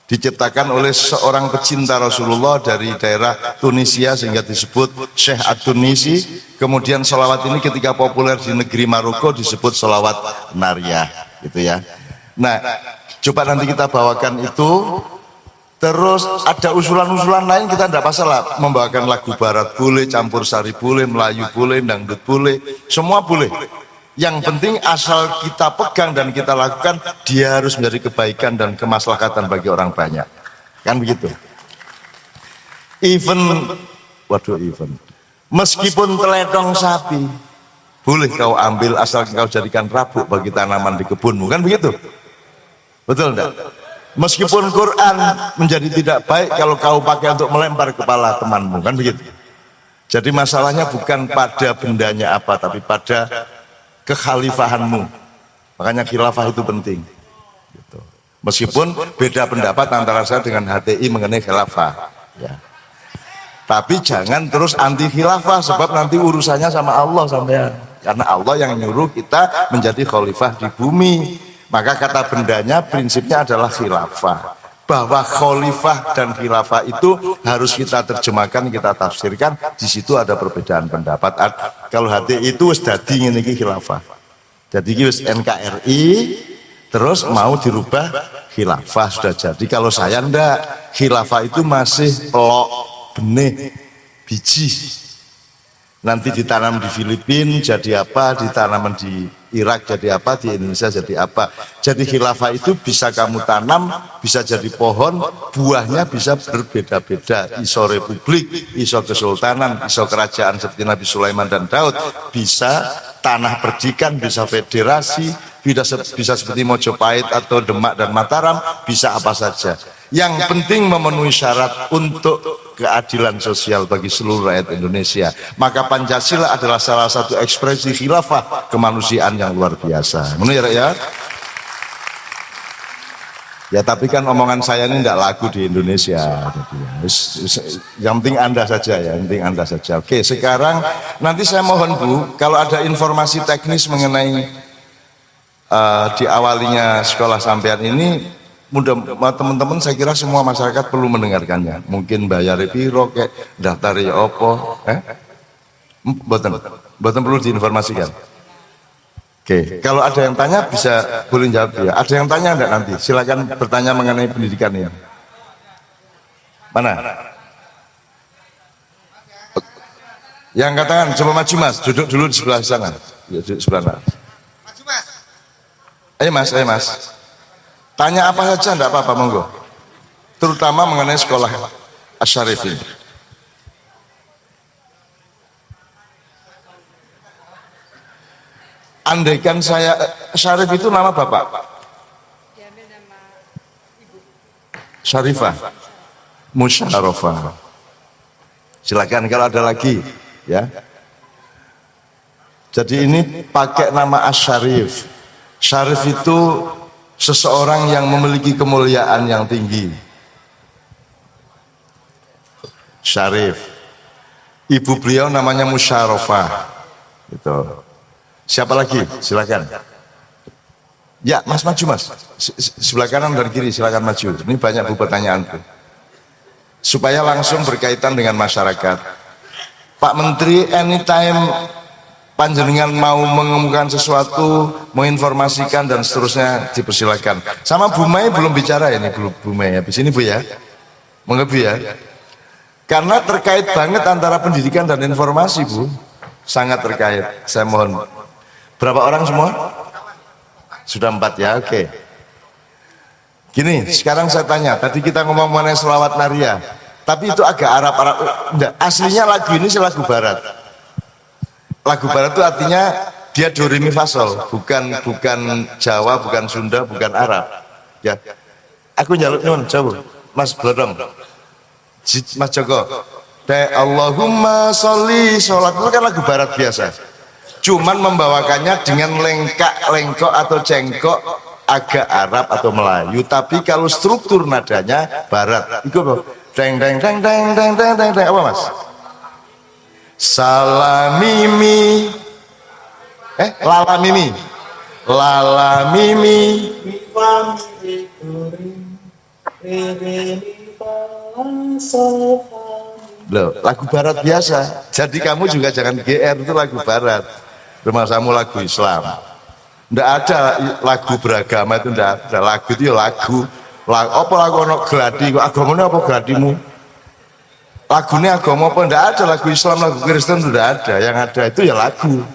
Diciptakan oleh seorang pecinta Rasulullah dari daerah Tunisia sehingga disebut Syekh Ad-Tunisi. Kemudian selawat ini ketika populer di negeri Maroko disebut selawat nariyah, gitu ya. Nah, coba nanti kita bawakan itu. Terus ada usulan-usulan lain kita tidak masalah, membawakan lagu barat boleh, campur sari boleh, Melayu boleh, dangdut boleh, semua boleh. Yang penting asal kita pegang dan kita lakukan, dia harus menjadi kebaikan dan kemaslahatan bagi orang banyak. Kan begitu. Even meskipun teledong sapi, boleh kau ambil asal kau jadikan rabuk bagi tanaman di kebunmu, kan begitu? Betul enggak? Meskipun Quran menjadi tidak baik kalau kau pakai untuk melempar kepala temanmu, kan begitu. Jadi masalahnya bukan pada bendanya apa, tapi pada kekhalifahanmu. Makanya khilafah itu penting. Gitu. Meskipun beda pendapat antara saya dengan HTI mengenai khilafah. Ya. Tapi jangan terus anti khilafah, sebab nanti urusannya sama Allah sampean. Karena Allah yang nyuruh kita menjadi khalifah di bumi. Maka kata bendanya prinsipnya adalah khilafah. Bahwa khalifah dan khilafah itu harus kita terjemahkan, kita tafsirkan. Di situ ada perbedaan pendapat. Kalau HTI itu wis dadi ngene iki khilafah. Jadi iki wis NKRI, terus mau dirubah khilafah sudah jadi. Kalau saya ndak, khilafah itu masih pelok benih biji, nanti ditanam di Filipina jadi apa, ditanam di Irak jadi apa, di Indonesia jadi apa. Jadi khilafah itu bisa kamu tanam, bisa jadi pohon, buahnya bisa berbeda-beda. Iso republik, iso kesultanan, iso kerajaan seperti Nabi Sulaiman dan Daud, bisa tanah perdikan, bisa federasi, bisa seperti Mojopahit atau Demak dan Mataram, bisa apa saja. Yang penting memenuhi syarat untuk keadilan sosial bagi seluruh rakyat Indonesia. Maka Pancasila adalah salah satu ekspresi khilafah kemanusiaan yang luar biasa. Menurut ya? Ya tapi kan omongan saya ini tidak laku di Indonesia. Yang penting Anda saja ya, yang penting Anda saja. Oke, sekarang nanti saya mohon Bu, kalau ada informasi teknis mengenai diawalinya sekolah sampean ini, mudah teman-teman, saya kira semua masyarakat perlu mendengarkannya. Mungkin bayar piro kek, daftar ya opo, boten perlu diinformasikan. Oke, kalau ada yang tanya bisa boleh jawab ya. Ada yang tanya enggak nanti? Silakan bertanya mengenai pendidikan ini. Mana? Yang katakan coba maju Mas, duduk dulu di sebelah sana. Ya, duduk sebelah sana. Maju Mas. Ayo Mas. Tanya apa saja enggak apa-apa, monggo. Terutama mengenai sekolah Asy-Syarif ini. Andaikan saya, Syarif itu nama bapak? Syarifah, Musyarafah. Silakan kalau ada lagi, ya. Jadi ini pakai nama Asy-Syarif. Syarif itu seseorang yang memiliki kemuliaan yang tinggi. Syarif. Ibu beliau namanya Musyarafah. Gitu. Siapa lagi? Silakan. Ya, Mas maju Mas. Sebelah kanan dan kiri silakan maju. Ini banyak Bu pertanyaanku. Supaya langsung berkaitan dengan masyarakat. Pak Menteri, anytime panjenengan mau mengemukakan sesuatu, menginformasikan dan seterusnya dipersilakan. Sama Bu Mai belum bicara ini, belum Bu Mai ya. Di sini Bu ya. Monggo Bu ya. Karena terkait banget antara pendidikan dan informasi Bu. Sangat terkait. Saya mohon. Berapa orang semua? Sudah 4 ya, oke. Gini, sekarang saya tanya, tadi kita ngomong mengenai selawat Naria, tapi itu agak Arab-Arab, enggak, aslinya lagu ini lagu barat. Lagu barat itu artinya dia do re mi fa sol, bukan Jawa, bukan Sunda, bukan Arab. Ya. Aku njaluk nyuwun, coba. Mas Blodong. Mas Joko. Allahumma sholli sholat itu kan lagu barat biasa. Cuman membawakannya dengan lengkok atau cengkok agak Arab atau Melayu, tapi kalau struktur nadanya Barat. Itu apa? Deng deng deng deng deng deng deng deng apa Mas? Salamimi, lalamimi, lalamimi. Loh, lagu Barat biasa. Jadi kamu juga jangan GR, itu lagu Barat. Rumahmu lagu Islam. Nggak ada lagu beragama itu, nggak ada. Lagu itu ya lagu. Apa lagu ono gladi? Agamanya apa gladimu? Lagunya agama apa? Nggak ada lagu Islam, lagu Kristen itu nggak ada. Yang ada itu ya lagu.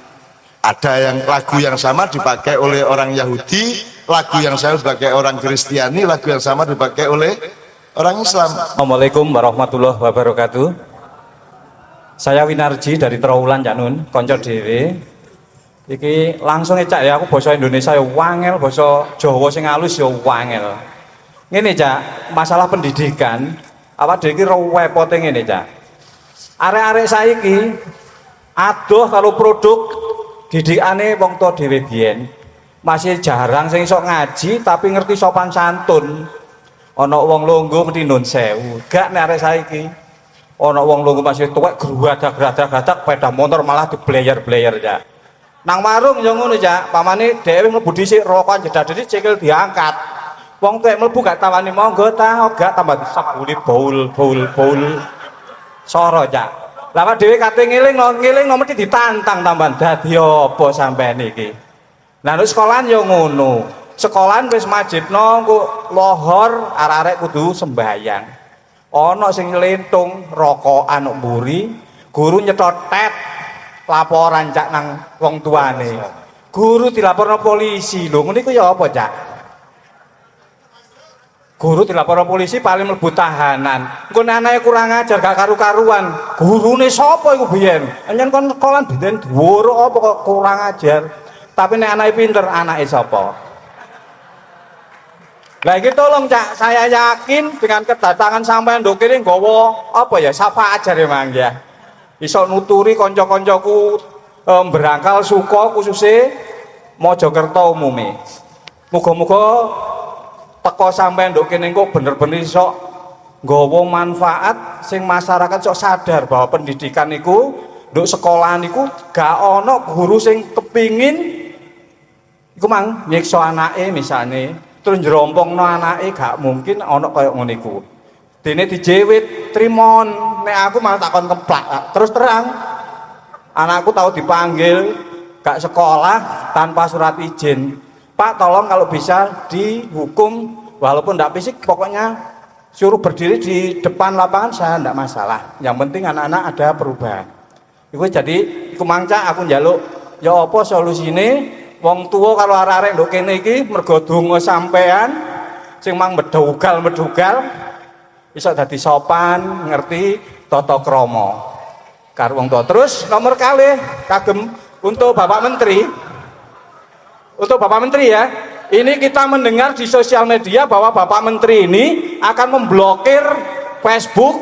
Ada yang lagu yang sama dipakai oleh orang Yahudi, lagu yang sama dipakai orang Kristiani, lagu yang sama dipakai oleh orang Islam. Assalamualaikum warahmatullahi wabarakatuh. Saya Winarji dari Trawulan Janun, konco dhewe. Iki langsung Cak ya, aku basa Indonesia ya wangel, basa Jawa sing halus ya wangel. Ngene Cak, masalah pendidikan, apa dhewe iki repote ngene Cak. Arek-arek saiki adoh kalau produk didikane wong tuwa dhewe biyen. Masih jarang sing iso ngaji tapi ngerti sopan santun. Ana wong longgo mesti nun sewu. Gak nek arek saiki. Ana wong longgo masih tuwek gradak-gradak sepeda motor malah diblayer-blayer Cak. Nang warung yo ngono Cak, pamane dhewe mlebu dhisik rokokan jedadene sikil diangkat. Wong tuwek mlebu gak tawani monggo ta, gak tambah sabuli baul. Soro Cak. Lah kok dhewe kate ngiling mesti ditantang tambahan dadi apa sampean iki. Nah nek sekolahan yo ngono. sekolahan wis majibno engko lohor arek-arek kudu sembayang. Ana sing lentung rokokan kok mburi, guru nyetotet laporan cak nang wong tuane. Guru dilaporno polisi. Lho ngene iku ya apa, Cak? Guru dilaporno polisi paling mlebu tahanan. Engko anake kurang ajar gak karu-karuan. Gurune sapa iku biyen? Anjen kon sekolahan biyen dhuwur apa kok kurang ajar. Tapi nek anake pinter, anake sapa? Lah iki tolong Cak, saya yakin dengan kedatangan sampean ndok kene nggawa apa ya syafaat jare mangga. Iso nuturi kanca-kancaku berangkal suka khususnya Mojokerto umume. Muga-muga teko sampean ndok kene kok bener-bener iso nggawa manfaat sing masyarakat sok sadar bahwa pendidikan niku ndok sekolahan niku gak ana guru sing kepingin iku mang nyiksa anake misale terus njerompongno anake gak mungkin ana kaya ngono iku. Dene dijewit trimon nek aku malah takon keplak. Terus terang anakku tahu dipanggil gak sekolah tanpa surat izin. Pak tolong kalau bisa dihukum walaupun tidak fisik pokoknya suruh berdiri di depan lapangan saya tidak masalah. Yang penting anak-anak ada perubahan. Iku jadi iku mangca aku njaluk ya apa solusine wong tua kalau arek-arek ndok kene iki mergo donga sampean sing mang medugal iso dadi sopan, ngerti tata krama karo wong tua. Terus nomor kalih kagem untuk Bapak Menteri. Untuk Bapak Menteri ya. Ini kita mendengar di sosial media bahwa Bapak Menteri ini akan memblokir Facebook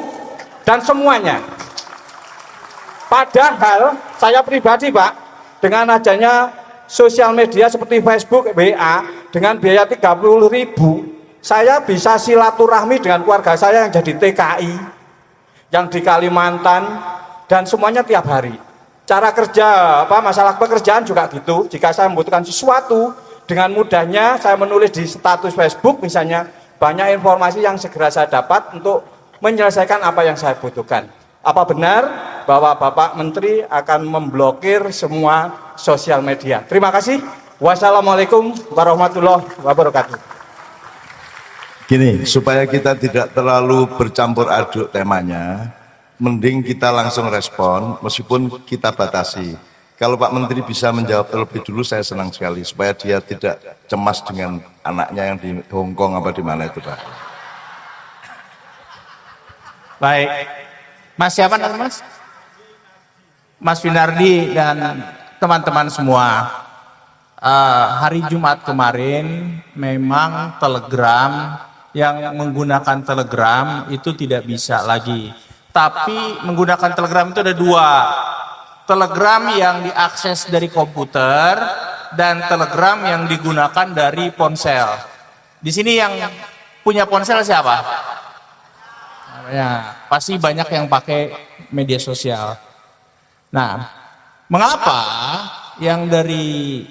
dan semuanya. Padahal saya pribadi Pak, dengan adanya sosial media seperti Facebook, WA dengan biaya 30.000, saya bisa silaturahmi dengan keluarga saya yang jadi TKI, yang di Kalimantan dan semuanya tiap hari. Cara kerja masalah pekerjaan juga gitu. Jika saya membutuhkan sesuatu, dengan mudahnya saya menulis di status Facebook misalnya, banyak informasi yang segera saya dapat untuk menyelesaikan apa yang saya butuhkan. Apa benar bahwa Bapak Menteri akan memblokir semua sosial media? Terima kasih. Wassalamualaikum warahmatullahi wabarakatuh. Gini, supaya kita tidak terlalu bercampur aduk temanya, mending kita langsung respon meskipun kita batasi. Kalau Pak Menteri bisa menjawab terlebih dulu saya senang sekali supaya dia tidak cemas dengan anaknya yang di Hongkong apa di mana itu Pak. Baik. Mas siapa namanya Mas? Mas Winardi dan teman-teman semua. Hari Jumat kemarin memang Telegram yang menggunakan Telegram itu tidak bisa lagi. Tapi menggunakan Telegram itu ada dua. Telegram yang diakses dari komputer dan Telegram yang digunakan dari ponsel. Di sini yang punya ponsel siapa? Ya, pasti banyak yang pakai media sosial. Nah, mengapa yang dari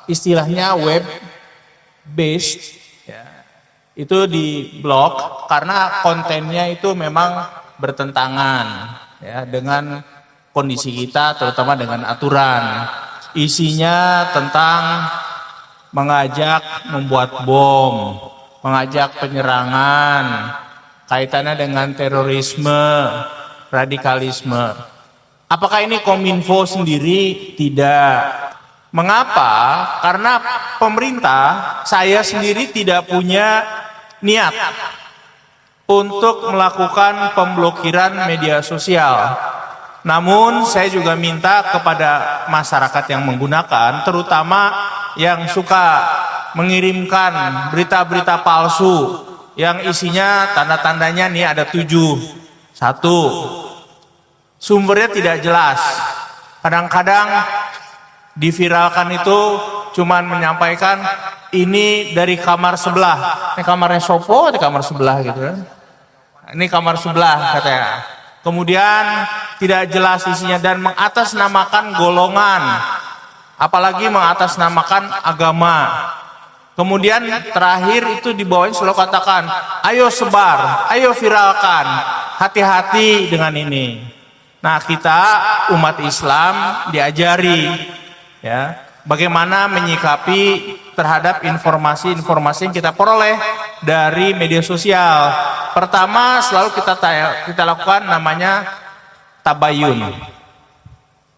istilahnya web based ya, itu diblok karena kontennya itu memang bertentangan ya dengan kondisi kita, terutama dengan aturan. Isinya tentang mengajak membuat bom, mengajak penyerangan, kaitannya dengan terorisme, radikalisme. Apakah ini Kominfo sendiri? Tidak. Mengapa? Karena pemerintah, saya sendiri tidak punya niat untuk melakukan pemblokiran media sosial. Namun saya juga minta kepada masyarakat yang menggunakan, terutama yang suka mengirimkan berita-berita palsu yang isinya tanda-tandanya nih ada 7. 1, sumbernya tidak jelas. Kadang-kadang diviralkan itu cuman menyampaikan ini dari kamar sebelah. Ini kamarnya Sopo di kamar sebelah gitu kan. Ini kamar sebelah katanya. Kemudian tidak jelas isinya dan mengatasnamakan golongan. Apalagi mengatasnamakan agama. Kemudian terakhir itu dibawain selalu katakan, ayo sebar, ayo viralkan, hati-hati dengan ini. Nah kita umat Islam diajari ya bagaimana menyikapi terhadap informasi-informasi yang kita peroleh dari media sosial. Pertama, selalu kita lakukan namanya tabayun.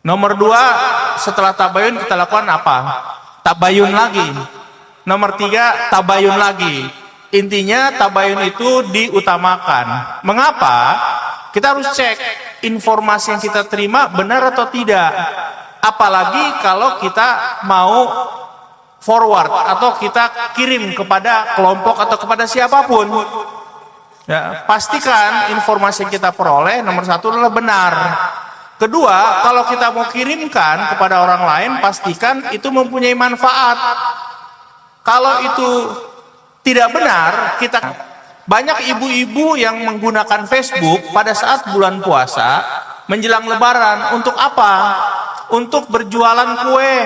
Nomor 2, setelah tabayun kita lakukan apa? Tabayun lagi. Nomor 3, tabayun lagi. Intinya tabayun itu diutamakan. Mengapa? Kita harus cek informasi yang kita terima benar atau tidak. Apalagi kalau kita mau forward atau kita kirim kepada kelompok atau kepada siapapun. Ya, pastikan informasi yang kita peroleh nomor 1 adalah benar. Kedua, kalau kita mau kirimkan kepada orang lain, pastikan itu mempunyai manfaat. Kalau itu tidak benar, kita banyak ibu-ibu yang menggunakan Facebook pada saat bulan puasa menjelang Lebaran untuk apa? Untuk berjualan kue,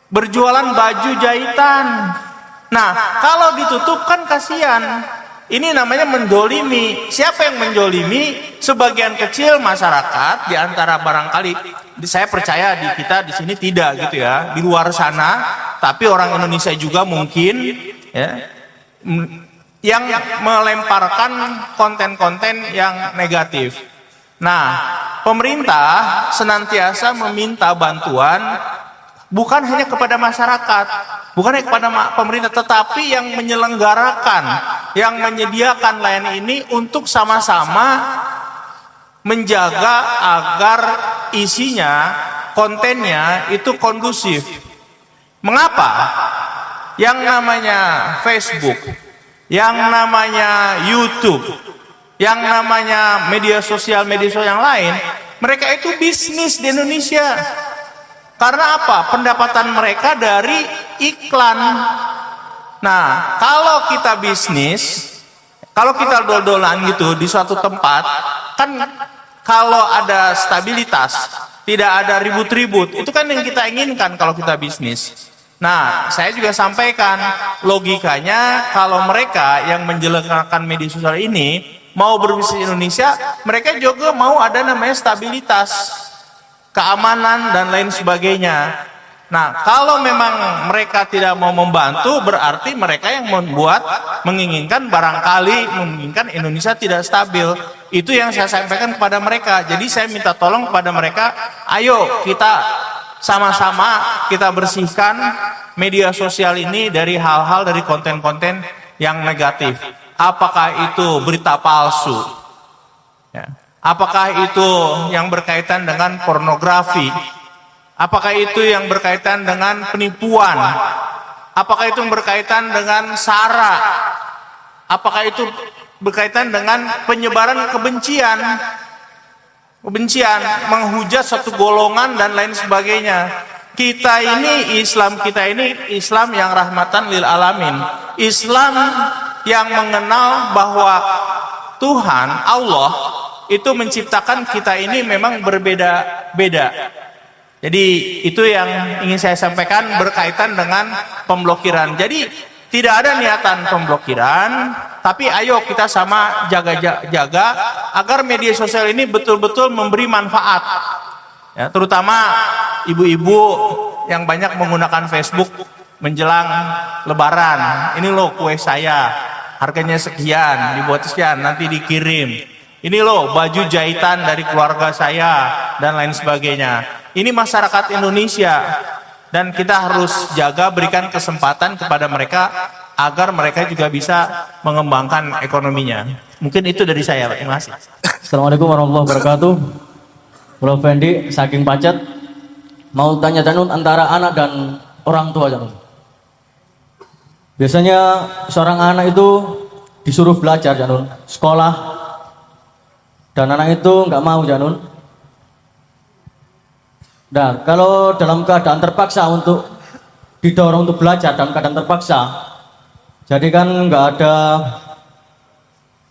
berjualan baju jahitan. Nah, kalau ditutup kan kasihan. Ini namanya mendolimi. Siapa yang mendolimi? Sebagian kecil masyarakat di antara barangkali, saya percaya di kita di sini tidak gitu ya, di luar sana, tapi orang Indonesia juga mungkin ya, yang melemparkan konten-konten yang negatif. Nah, pemerintah senantiasa meminta bantuan bukan hanya kepada masyarakat, bukan hanya kepada pemerintah, tetapi yang menyelenggarakan, yang menyediakan layanan ini untuk sama-sama menjaga agar isinya, kontennya itu kondusif. Mengapa? Yang namanya Facebook, yang namanya YouTube, yang namanya media sosial yang lain, mereka itu bisnis di Indonesia. Karena apa? Pendapatan mereka dari iklan. Nah, kalau kita bisnis, kalau kita dol-dolan gitu di suatu tempat, kan kalau ada stabilitas, tidak ada ribut-ribut, itu kan yang kita inginkan kalau kita bisnis. Nah, saya juga sampaikan logikanya kalau mereka yang menyelenggarakan media sosial ini mau berbisnis di Indonesia, mereka juga mau ada namanya stabilitas, keamanan dan lain sebagainya. Nah, kalau memang mereka tidak mau membantu, berarti mereka yang menginginkan Indonesia tidak stabil. Itu yang saya sampaikan kepada mereka. Jadi saya minta tolong kepada mereka, ayo kita sama-sama kita bersihkan media sosial ini dari hal-hal, dari konten-konten yang negatif. Apakah itu berita palsu? Ya. Apakah itu yang berkaitan dengan pornografi? Apakah itu yang berkaitan dengan penipuan? Apakah itu yang berkaitan dengan sara? Apakah itu berkaitan dengan penyebaran kebencian? Kebencian, menghujat satu golongan dan lain sebagainya. Kita ini, Islam kita ini Islam yang rahmatan lil alamin. Islam yang mengenal bahwa Tuhan, Allah, itu menciptakan kita ini memang berbeda-beda. Jadi itu yang ingin saya sampaikan berkaitan dengan pemblokiran. Jadi tidak ada niatan pemblokiran, tapi ayo kita sama jaga agar media sosial ini betul-betul memberi manfaat. Ya, terutama ibu-ibu yang banyak menggunakan Facebook menjelang Lebaran. Ini loh kue saya, harganya sekian, dibuat sekian, nanti dikirim. Ini loh baju jahitan dari keluarga saya dan lain sebagainya. Ini masyarakat Indonesia dan kita harus jaga, berikan kesempatan kepada mereka agar mereka juga bisa mengembangkan ekonominya. Mungkin itu dari saya, Pak. Terima kasih. Assalamualaikum warahmatullahi wabarakatuh. Bro Fendi, saking pacet, mau tanya Janun antara anak dan orang tua Janun. Biasanya seorang anak itu disuruh belajar Janun, sekolah, dan anak itu nggak mau Janun. Nah, kalau dalam keadaan terpaksa untuk didorong untuk belajar dalam keadaan terpaksa, jadi kan nggak ada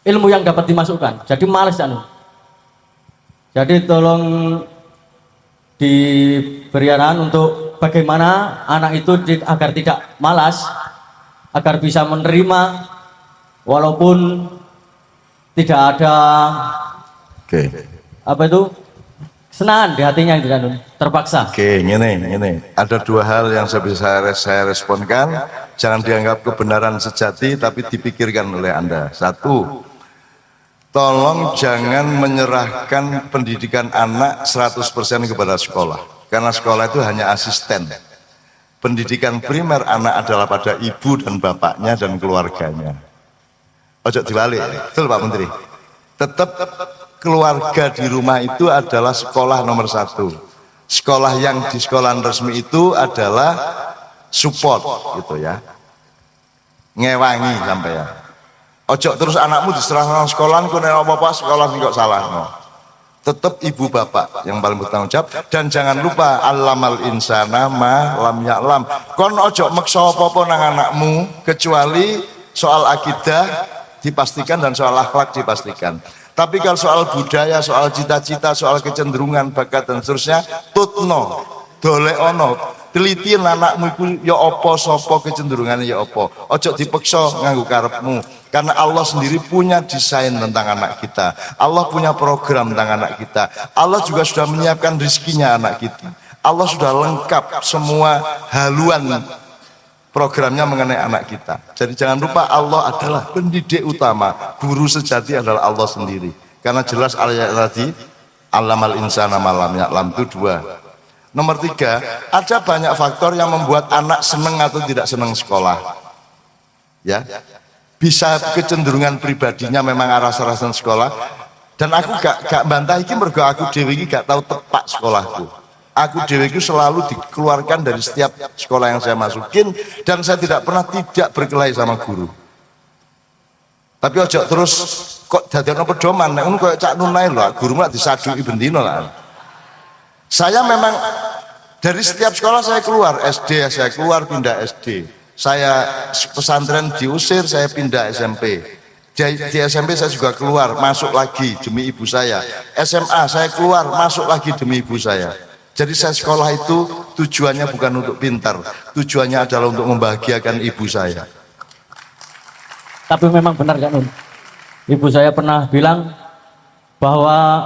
ilmu yang dapat dimasukkan, jadi males Janun. Jadi tolong diberi arahan untuk bagaimana anak itu agar tidak malas, agar bisa menerima walaupun tidak ada apa itu Senang di hatinya itu Janun, terpaksa. Oke, ini. Ada dua hal yang saya responkan. Jangan dianggap kebenaran sejati, tapi dipikirkan oleh Anda. Satu, tolong jangan menyerahkan pendidikan anak 100% kepada sekolah. Karena sekolah itu hanya asisten. Pendidikan primer anak adalah pada ibu dan bapaknya dan keluarganya. Ojo dibalik, betul Pak Menteri. Tetap keluarga di rumah itu adalah sekolah nomor satu. Sekolah yang di sekolah resmi itu adalah support gitu ya, ngewangi sampai ya. Ojo terus anakmu diserahkan sekolah, kau nek apa-apa sekolah kok salah. No. Tetap ibu bapak yang paling bertanggung jawab, dan jangan lupa allamal insana ma lam ya'lam. Kon ojo maksa apa-apa nang anakmu kecuali soal akidah dipastikan dan soal akhlak dipastikan. Tapi kalau soal budaya, soal cita-cita, soal kecenderungan, bakat dan seterusnya, tutno, doleono, telitin anakmu iku ya apa sapa kecenderungannya ya apa. Ojo dipeksa nganggo karepmu. Karena Allah sendiri punya desain tentang anak kita. Allah punya program tentang anak kita. Allah juga sudah menyiapkan rezekinya anak kita. Allah sudah lengkap semua haluan programnya mengenai anak kita. Jadi jangan lupa Allah adalah pendidik utama, guru sejati adalah Allah sendiri. Karena jelas ayat tadi allamal insana ma lam ya'lam itu dua. Nomor tiga, ada banyak faktor yang membuat anak senang atau tidak senang sekolah. Ya, bisa kecenderungan pribadinya memang arah-arahan sekolah. Dan aku gak bantah iki mergo aku dewi iki gak tahu tepak sekolahku. Aku dewi itu selalu dikeluarkan dari setiap sekolah yang saya masukin, dan saya tidak pernah tidak berkelahi sama guru. Tapi ojo terus kok dadekno pedoman, nek ngono koyo cak nunai lho, guru mak disaduki bendino lah. Saya memang dari setiap sekolah saya keluar, SD saya keluar pindah SD. Saya pesantren diusir, saya pindah SMP. Di SMP saya juga keluar, masuk lagi demi ibu saya. SMA saya keluar, masuk lagi demi ibu saya. Jadi saya sekolah itu tujuannya bukan untuk pintar, tujuannya adalah untuk membahagiakan ibu saya. Tapi memang benar Janun, ibu saya pernah bilang bahwa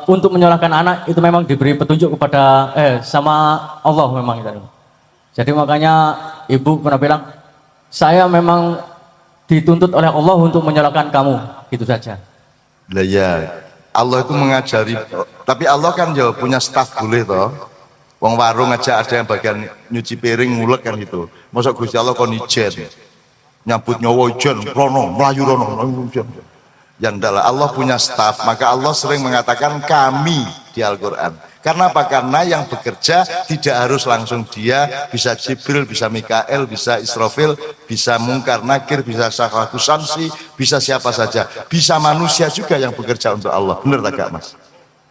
untuk menyalahkan anak itu memang diberi petunjuk kepada sama Allah memang Janun. Jadi makanya ibu pernah bilang, saya memang dituntut oleh Allah untuk menyalahkan kamu, gitu saja. Lah ya, Allah itu mengajari, tapi Allah kan ya punya staf boleh toh. Wong warung aja ada yang bagian nyuci piring ngulek kan gitu. Masa Gusti Allah kon ijen. Nyambut nyawa ijen rono, mlayu rono. Ya ndalah, Allah punya staf, maka Allah sering mengatakan kami di Al-Qur'an. Karena apa? Karena yang bekerja tidak harus langsung dia, bisa Jibril, bisa Mikael, bisa Israfil, bisa Mungkar Nakir, bisa Syakhlaku Samsi, bisa siapa saja, bisa manusia juga yang bekerja untuk Allah. Benar tak Kak Mas?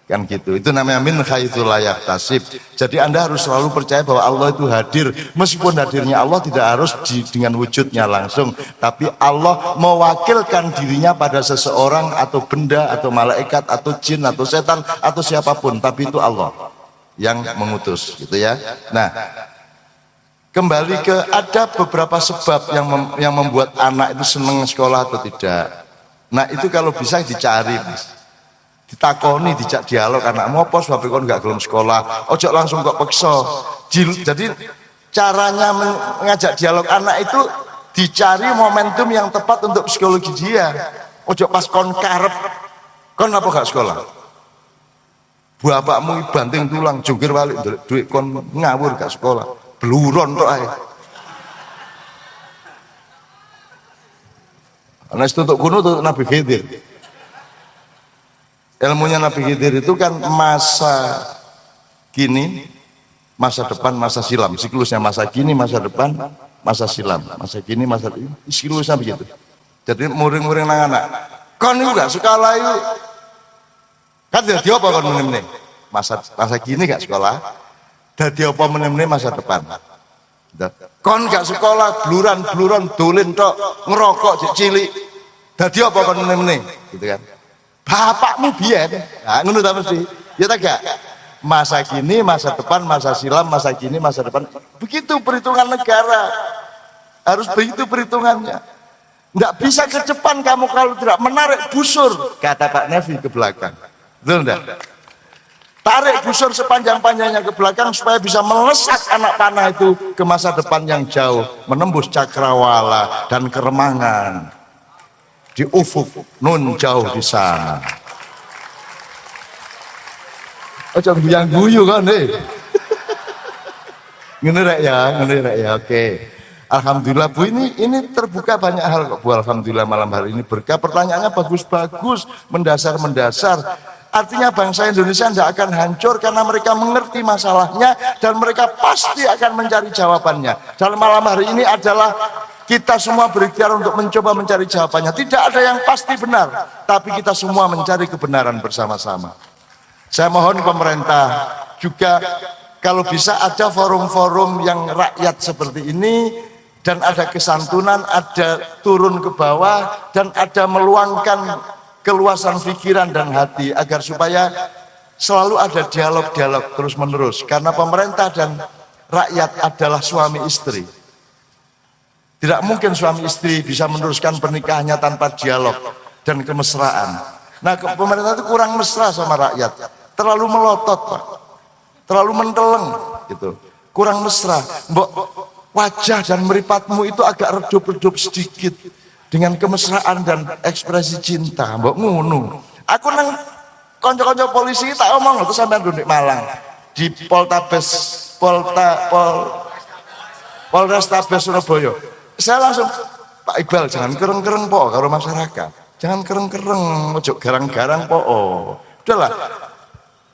Kan gitu, itu namanya min haitsu la yahtasib. Jadi Anda harus selalu percaya bahwa Allah itu hadir, meskipun hadirnya Allah tidak harus dengan wujudnya langsung, tapi Allah mewakilkan dirinya pada seseorang atau benda atau malaikat atau jin atau setan atau siapapun, tapi itu Allah yang mengutus gitu ya. Nah, kembali ke ada beberapa sebab yang membuat anak itu senang sekolah atau tidak. Nah, itu kalau bisa dicari Mas. Ditakoni, dijak dialog, anakmu apa sebab kon gak gelem sekolah, ojo langsung kok peksa. Jadi caranya mengajak dialog anak itu dicari momentum yang tepat untuk psikologi dia. Ojo pas kon karep, kon apa gak sekolah, bapakmu banting tulang jungkir balik duit kon ngawur gak sekolah, beluron tok ae. Ana untuk kuno untuk Nabi Khidir. Ilmunya Nabi Khidir itu kan masa kini, masa depan, masa silam. Siklusnya masa kini, masa depan, masa silam. Masa kini, masa siklusnya begitu. Jadi muring-muring nang anak. Kon itu gak sekolah itu. Kan dadi apa kon meneh? Masa kini gak sekolah. Dadi apa meneh masa depan. Kon gak sekolah, bluran dolin tok, ngerokok cilik. Dadi apa kon meneh? Gitu kan. Bapakmu biyen, nah, ngono ta mesti. Ya tak gak? Masa kini, masa depan, masa silam, masa kini, masa depan. Begitu perhitungan negara. Harus begitu perhitungannya. Nggak bisa ke depan kamu kalau tidak menarik busur, kata Pak Nevi ke belakang. Betul enggak? Tarik busur sepanjang-panjangnya ke belakang supaya bisa melesak anak panah itu ke masa depan yang jauh, menembus cakrawala dan keremangan di ufuk nun jauh di sana. Oh, jangan yang guyu kan deh. Ngene rek ya, oke. Alhamdulillah Bu, ini terbuka banyak hal kok Bu. Alhamdulillah malam hari ini berkah, pertanyaannya bagus-bagus, mendasar-mendasar. Artinya bangsa Indonesia tidak akan hancur karena mereka mengerti masalahnya dan mereka pasti akan mencari jawabannya. Dalam malam hari ini adalah kita semua berikhtiar untuk mencoba mencari jawabannya. Tidak ada yang pasti benar, tapi kita semua mencari kebenaran bersama-sama. Saya mohon pemerintah juga kalau bisa ada forum-forum yang rakyat seperti ini, dan ada kesantunan, ada turun ke bawah, dan ada meluangkan keluasan pikiran dan hati agar supaya selalu ada dialog-dialog terus-menerus. Karena pemerintah dan rakyat adalah suami istri. Tidak mungkin suami istri bisa meneruskan pernikahannya tanpa dialog dan kemesraan. Nah, pemerintah itu kurang mesra sama rakyat, terlalu melotot, Pak. Terlalu menteleng gitu, kurang mesra. Mbok wajah dan meripatmu itu agak redup-redup sedikit dengan kemesraan dan ekspresi cinta, mbok ngunu. Aku nang konco-konco polisi tak omong lho sampean nduk Malang di Polrestabes Surabaya. Saya langsung, Pak Iqbal jangan kereng-kereng po karo masyarakat. Jangan kereng-kereng, ojo garang-garang po. Udahlah.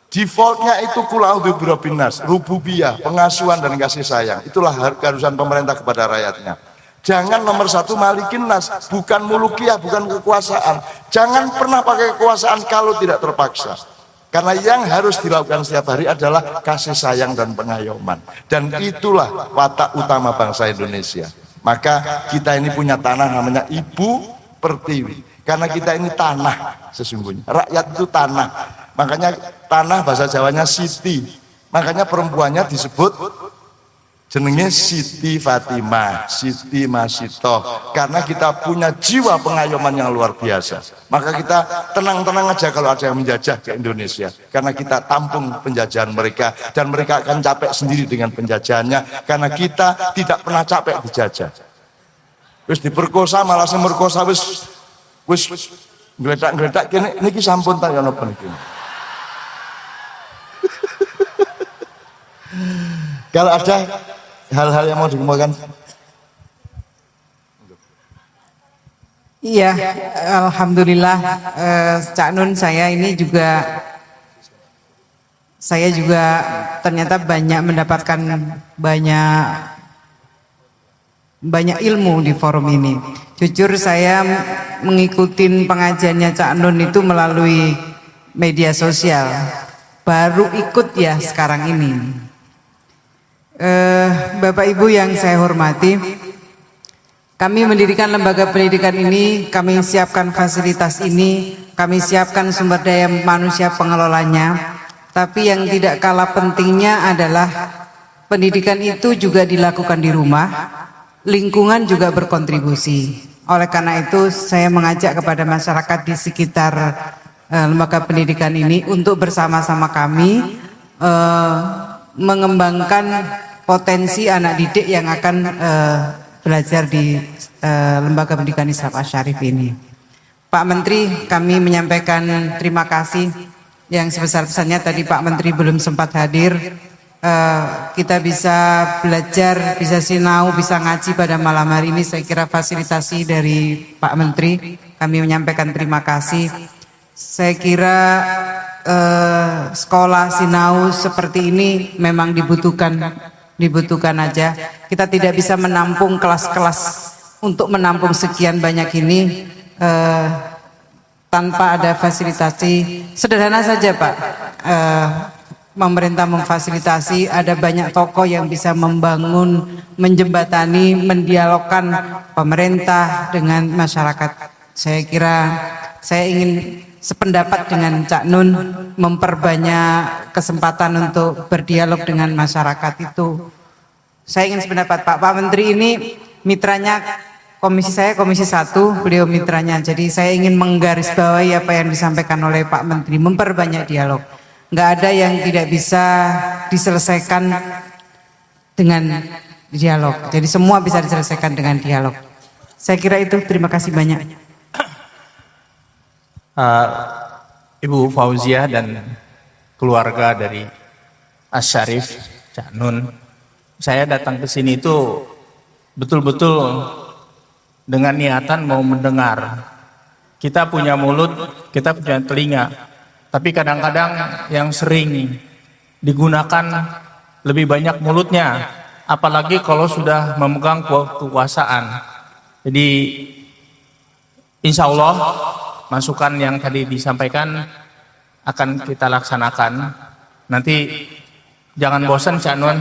Defaultnya itu kulaudu birobinas, rububiyah, pengasuhan dan kasih sayang. Itulah keharusan pemerintah kepada rakyatnya. Jangan nomor satu malikin nas, bukan mulukiyah, bukan kekuasaan. Jangan pernah pakai kekuasaan kalau tidak terpaksa. Karena yang harus dilakukan setiap hari adalah kasih sayang dan pengayoman. Dan itulah watak utama bangsa Indonesia. Maka kita ini punya tanah namanya Ibu Pertiwi. Karena kita ini tanah sesungguhnya. Rakyat itu tanah. Makanya tanah bahasa Jawanya Siti. Makanya perempuannya disebut jenenge Siti Fatimah, Siti Masito. Karena kita punya jiwa pengayoman yang luar biasa. Maka kita tenang-tenang aja kalau ada yang menjajah ke Indonesia. Karena kita tampung penjajahan mereka dan mereka akan capek sendiri dengan penjajahannya. Karena kita tidak pernah capek dijajah. Terus diperkosa malah semerkosa wis geledak-geledak kene niki sampun tak ono niki. Kalau ada hal-hal yang mau dikemukakan, iya, alhamdulillah, Cak Nun, saya juga ternyata banyak mendapatkan banyak ilmu di forum ini. Jujur saya mengikuti pengajiannya Cak Nun itu melalui media sosial. Baru ikut ya sekarang ini. Bapak Ibu yang saya hormati, kami mendirikan lembaga pendidikan ini, kami siapkan fasilitas ini, kami siapkan sumber daya manusia pengelolanya. Tapi yang tidak kalah pentingnya adalah pendidikan itu juga dilakukan di rumah, lingkungan juga berkontribusi. Oleh karena itu saya mengajak kepada masyarakat di sekitar lembaga pendidikan ini untuk bersama-sama kami mengembangkan potensi anak didik yang akan belajar di lembaga pendidikan Islam Asy-Syarif ini. Pak Menteri, kami menyampaikan terima kasih yang sebesar-besarnya. Tadi Pak Menteri belum sempat hadir. Kita bisa belajar, bisa sinau, bisa ngaji pada malam hari ini. Saya kira fasilitasi dari Pak Menteri, kami menyampaikan terima kasih. Saya kira sekolah sinau seperti ini memang dibutuhkan aja. Kita tidak bisa menampung kelas-kelas untuk menampung sekian banyak ini tanpa ada fasilitasi. Sederhana saja Pak, pemerintah memfasilitasi, ada banyak tokoh yang bisa membangun, menjembatani, mendialogkan pemerintah dengan masyarakat. Saya kira saya ingin sependapat dengan Cak Nun, memperbanyak kesempatan untuk berdialog dengan masyarakat itu. Saya ingin sependapat Pak Menteri ini mitranya Komisi saya Komisi 1, beliau mitranya. Jadi saya ingin menggarisbawahi apa yang disampaikan oleh Pak Menteri, memperbanyak dialog. Nggak ada yang tidak bisa diselesaikan dengan dialog. Jadi semua bisa diselesaikan dengan dialog. Saya kira itu, terima kasih banyak. Ibu Fauziah dan keluarga dari Asyarif Cak Nun, saya datang ke sini itu betul-betul dengan niatan mau mendengar. Kita punya mulut, kita punya telinga, tapi kadang-kadang yang sering digunakan lebih banyak mulutnya, apalagi kalau sudah memegang kekuasaan. Jadi insya Allah masukan yang tadi disampaikan akan kita laksanakan. Nanti jangan bosan Cak Nun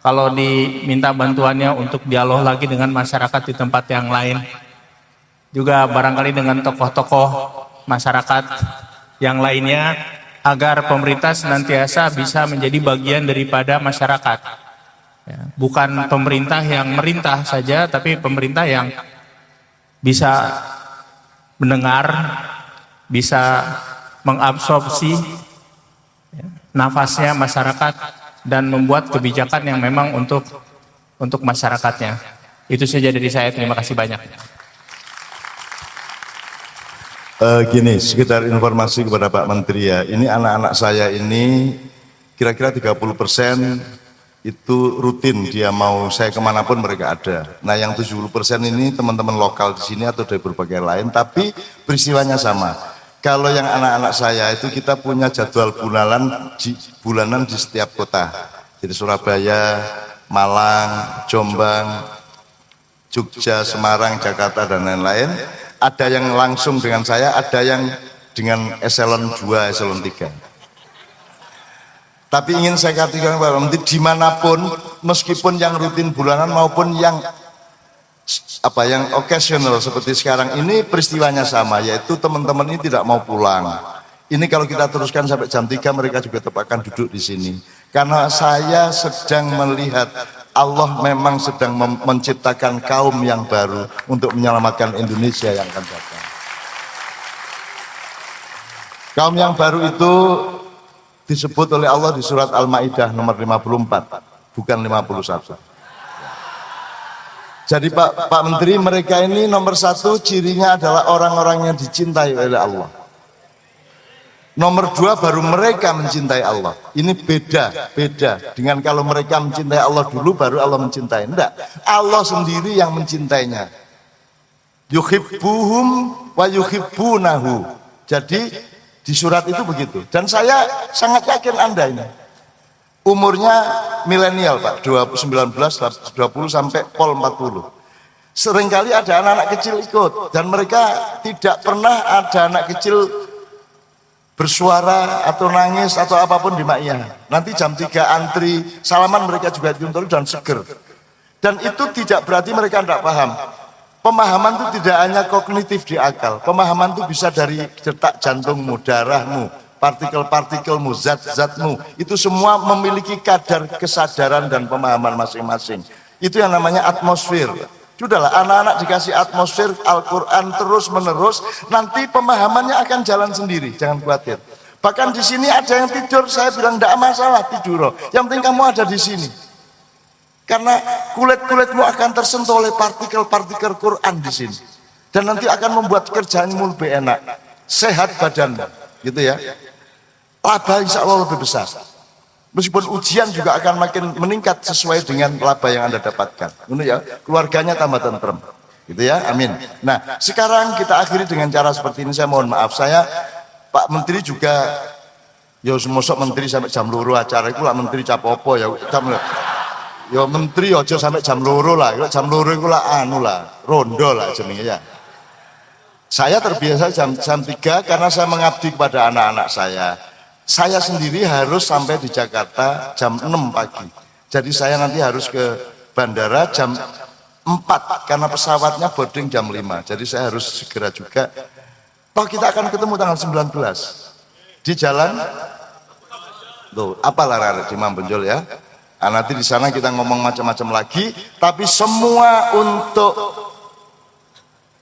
kalau diminta bantuannya untuk dialog lagi dengan masyarakat di tempat yang lain. Juga barangkali dengan tokoh-tokoh masyarakat yang lainnya, agar pemerintah senantiasa bisa menjadi bagian daripada masyarakat. Ya, bukan pemerintah yang merintah saja, tapi pemerintah yang bisa mendengar, bisa mengabsorpsi nafasnya masyarakat, dan membuat kebijakan yang memang untuk masyarakatnya. Itu saja dari saya, terima kasih banyak. Gini, sekedar informasi kepada Pak Menteri ya, ini anak-anak saya ini kira-kira 30% itu rutin, dia mau saya kemanapun mereka ada. Nah yang 70% ini teman-teman lokal di sini atau dari berbagai lain, tapi peristiwanya sama. Kalau yang anak-anak saya itu kita punya jadwal bulanan di setiap kota. Jadi Surabaya, Malang, Jombang, Jogja, Semarang, Jakarta dan lain-lain. Ada yang langsung dengan saya, ada yang dengan eselon 2, eselon 3. Tapi ingin saya katakan Pak Menteri, dimanapun, meskipun yang rutin bulanan maupun yang occasional seperti sekarang ini, peristiwanya sama, yaitu teman-teman ini tidak mau pulang. Ini kalau kita teruskan sampai jam 3 mereka juga tetap akan duduk di sini. Karena saya sedang melihat Allah memang sedang menciptakan kaum yang baru untuk menyelamatkan Indonesia yang akan datang. Kaum yang baru itu disebut oleh Allah di surat Al-Maidah nomor 54, bukan 51. Jadi Pak Menteri, mereka ini nomor 1 cirinya adalah orang-orang yang dicintai oleh Allah. Nomor 2 baru mereka mencintai Allah. Ini beda dengan kalau mereka mencintai Allah dulu baru Allah mencintai. Enggak, Allah sendiri yang mencintainya. Yuhibbuhum wa yuhibbunahu. Jadi di surat itu begitu. Dan saya sangat yakin Anda ini umurnya milenial Pak, 19, 20 sampai pol 40. Seringkali ada anak-anak kecil ikut, dan mereka tidak pernah ada anak kecil bersuara atau nangis atau apapun di Maiyah. Nanti jam 3 antri, salaman mereka juga dituntut dan seger. Dan itu tidak berarti mereka tidak paham. Pemahaman itu tidak hanya kognitif di akal, pemahaman itu bisa dari detak jantungmu, darahmu, partikel-partikelmu, zat-zatmu, itu semua memiliki kadar kesadaran dan pemahaman masing-masing. Itu yang namanya atmosfer. Sudahlah, anak-anak dikasih atmosfer Al-Quran terus-menerus, nanti pemahamannya akan jalan sendiri, jangan khawatir. Bahkan di sini ada yang tidur, saya bilang tidak masalah tidur, yang penting kamu ada di sini. Karena kulit-kulitmu akan tersentuh oleh partikel-partikel Quran di sini, dan nanti akan membuat kerjaanmu lebih enak, sehat badanmu, gitu ya. Laba insya Allah lebih besar. Meskipun ujian juga akan makin meningkat sesuai dengan laba yang Anda dapatkan. Ini ya, keluarganya tambah tentrem. Gitu ya, amin. Nah, sekarang kita akhiri dengan cara seperti ini. Saya mohon maaf, saya Pak Menteri juga, ya semosok Menteri sampai jam 2 acara itu lah Menteri capopo ya. Ya Menteri aja sampai jam 2 lah. Jam 2 itu lah anu lah, rondo lah jenenge ya. Saya terbiasa jam 3 karena saya mengabdi kepada anak-anak saya. Saya sendiri harus sampai di Jakarta jam 6 pagi. Jadi saya nanti harus ke bandara jam 4 karena pesawatnya boarding jam 5. Jadi saya harus segera juga. Toh kita akan ketemu tanggal 19 di jalan. Tuh, apalah Rara di Mambenjol ya. Nah, nanti di sana kita ngomong macam-macam lagi, tapi semua untuk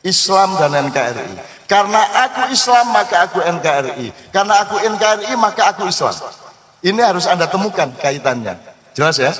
Islam dan NKRI. Karena aku Islam maka aku NKRI. Karena aku NKRI maka aku Islam. Ini harus Anda temukan kaitannya. Jelas ya?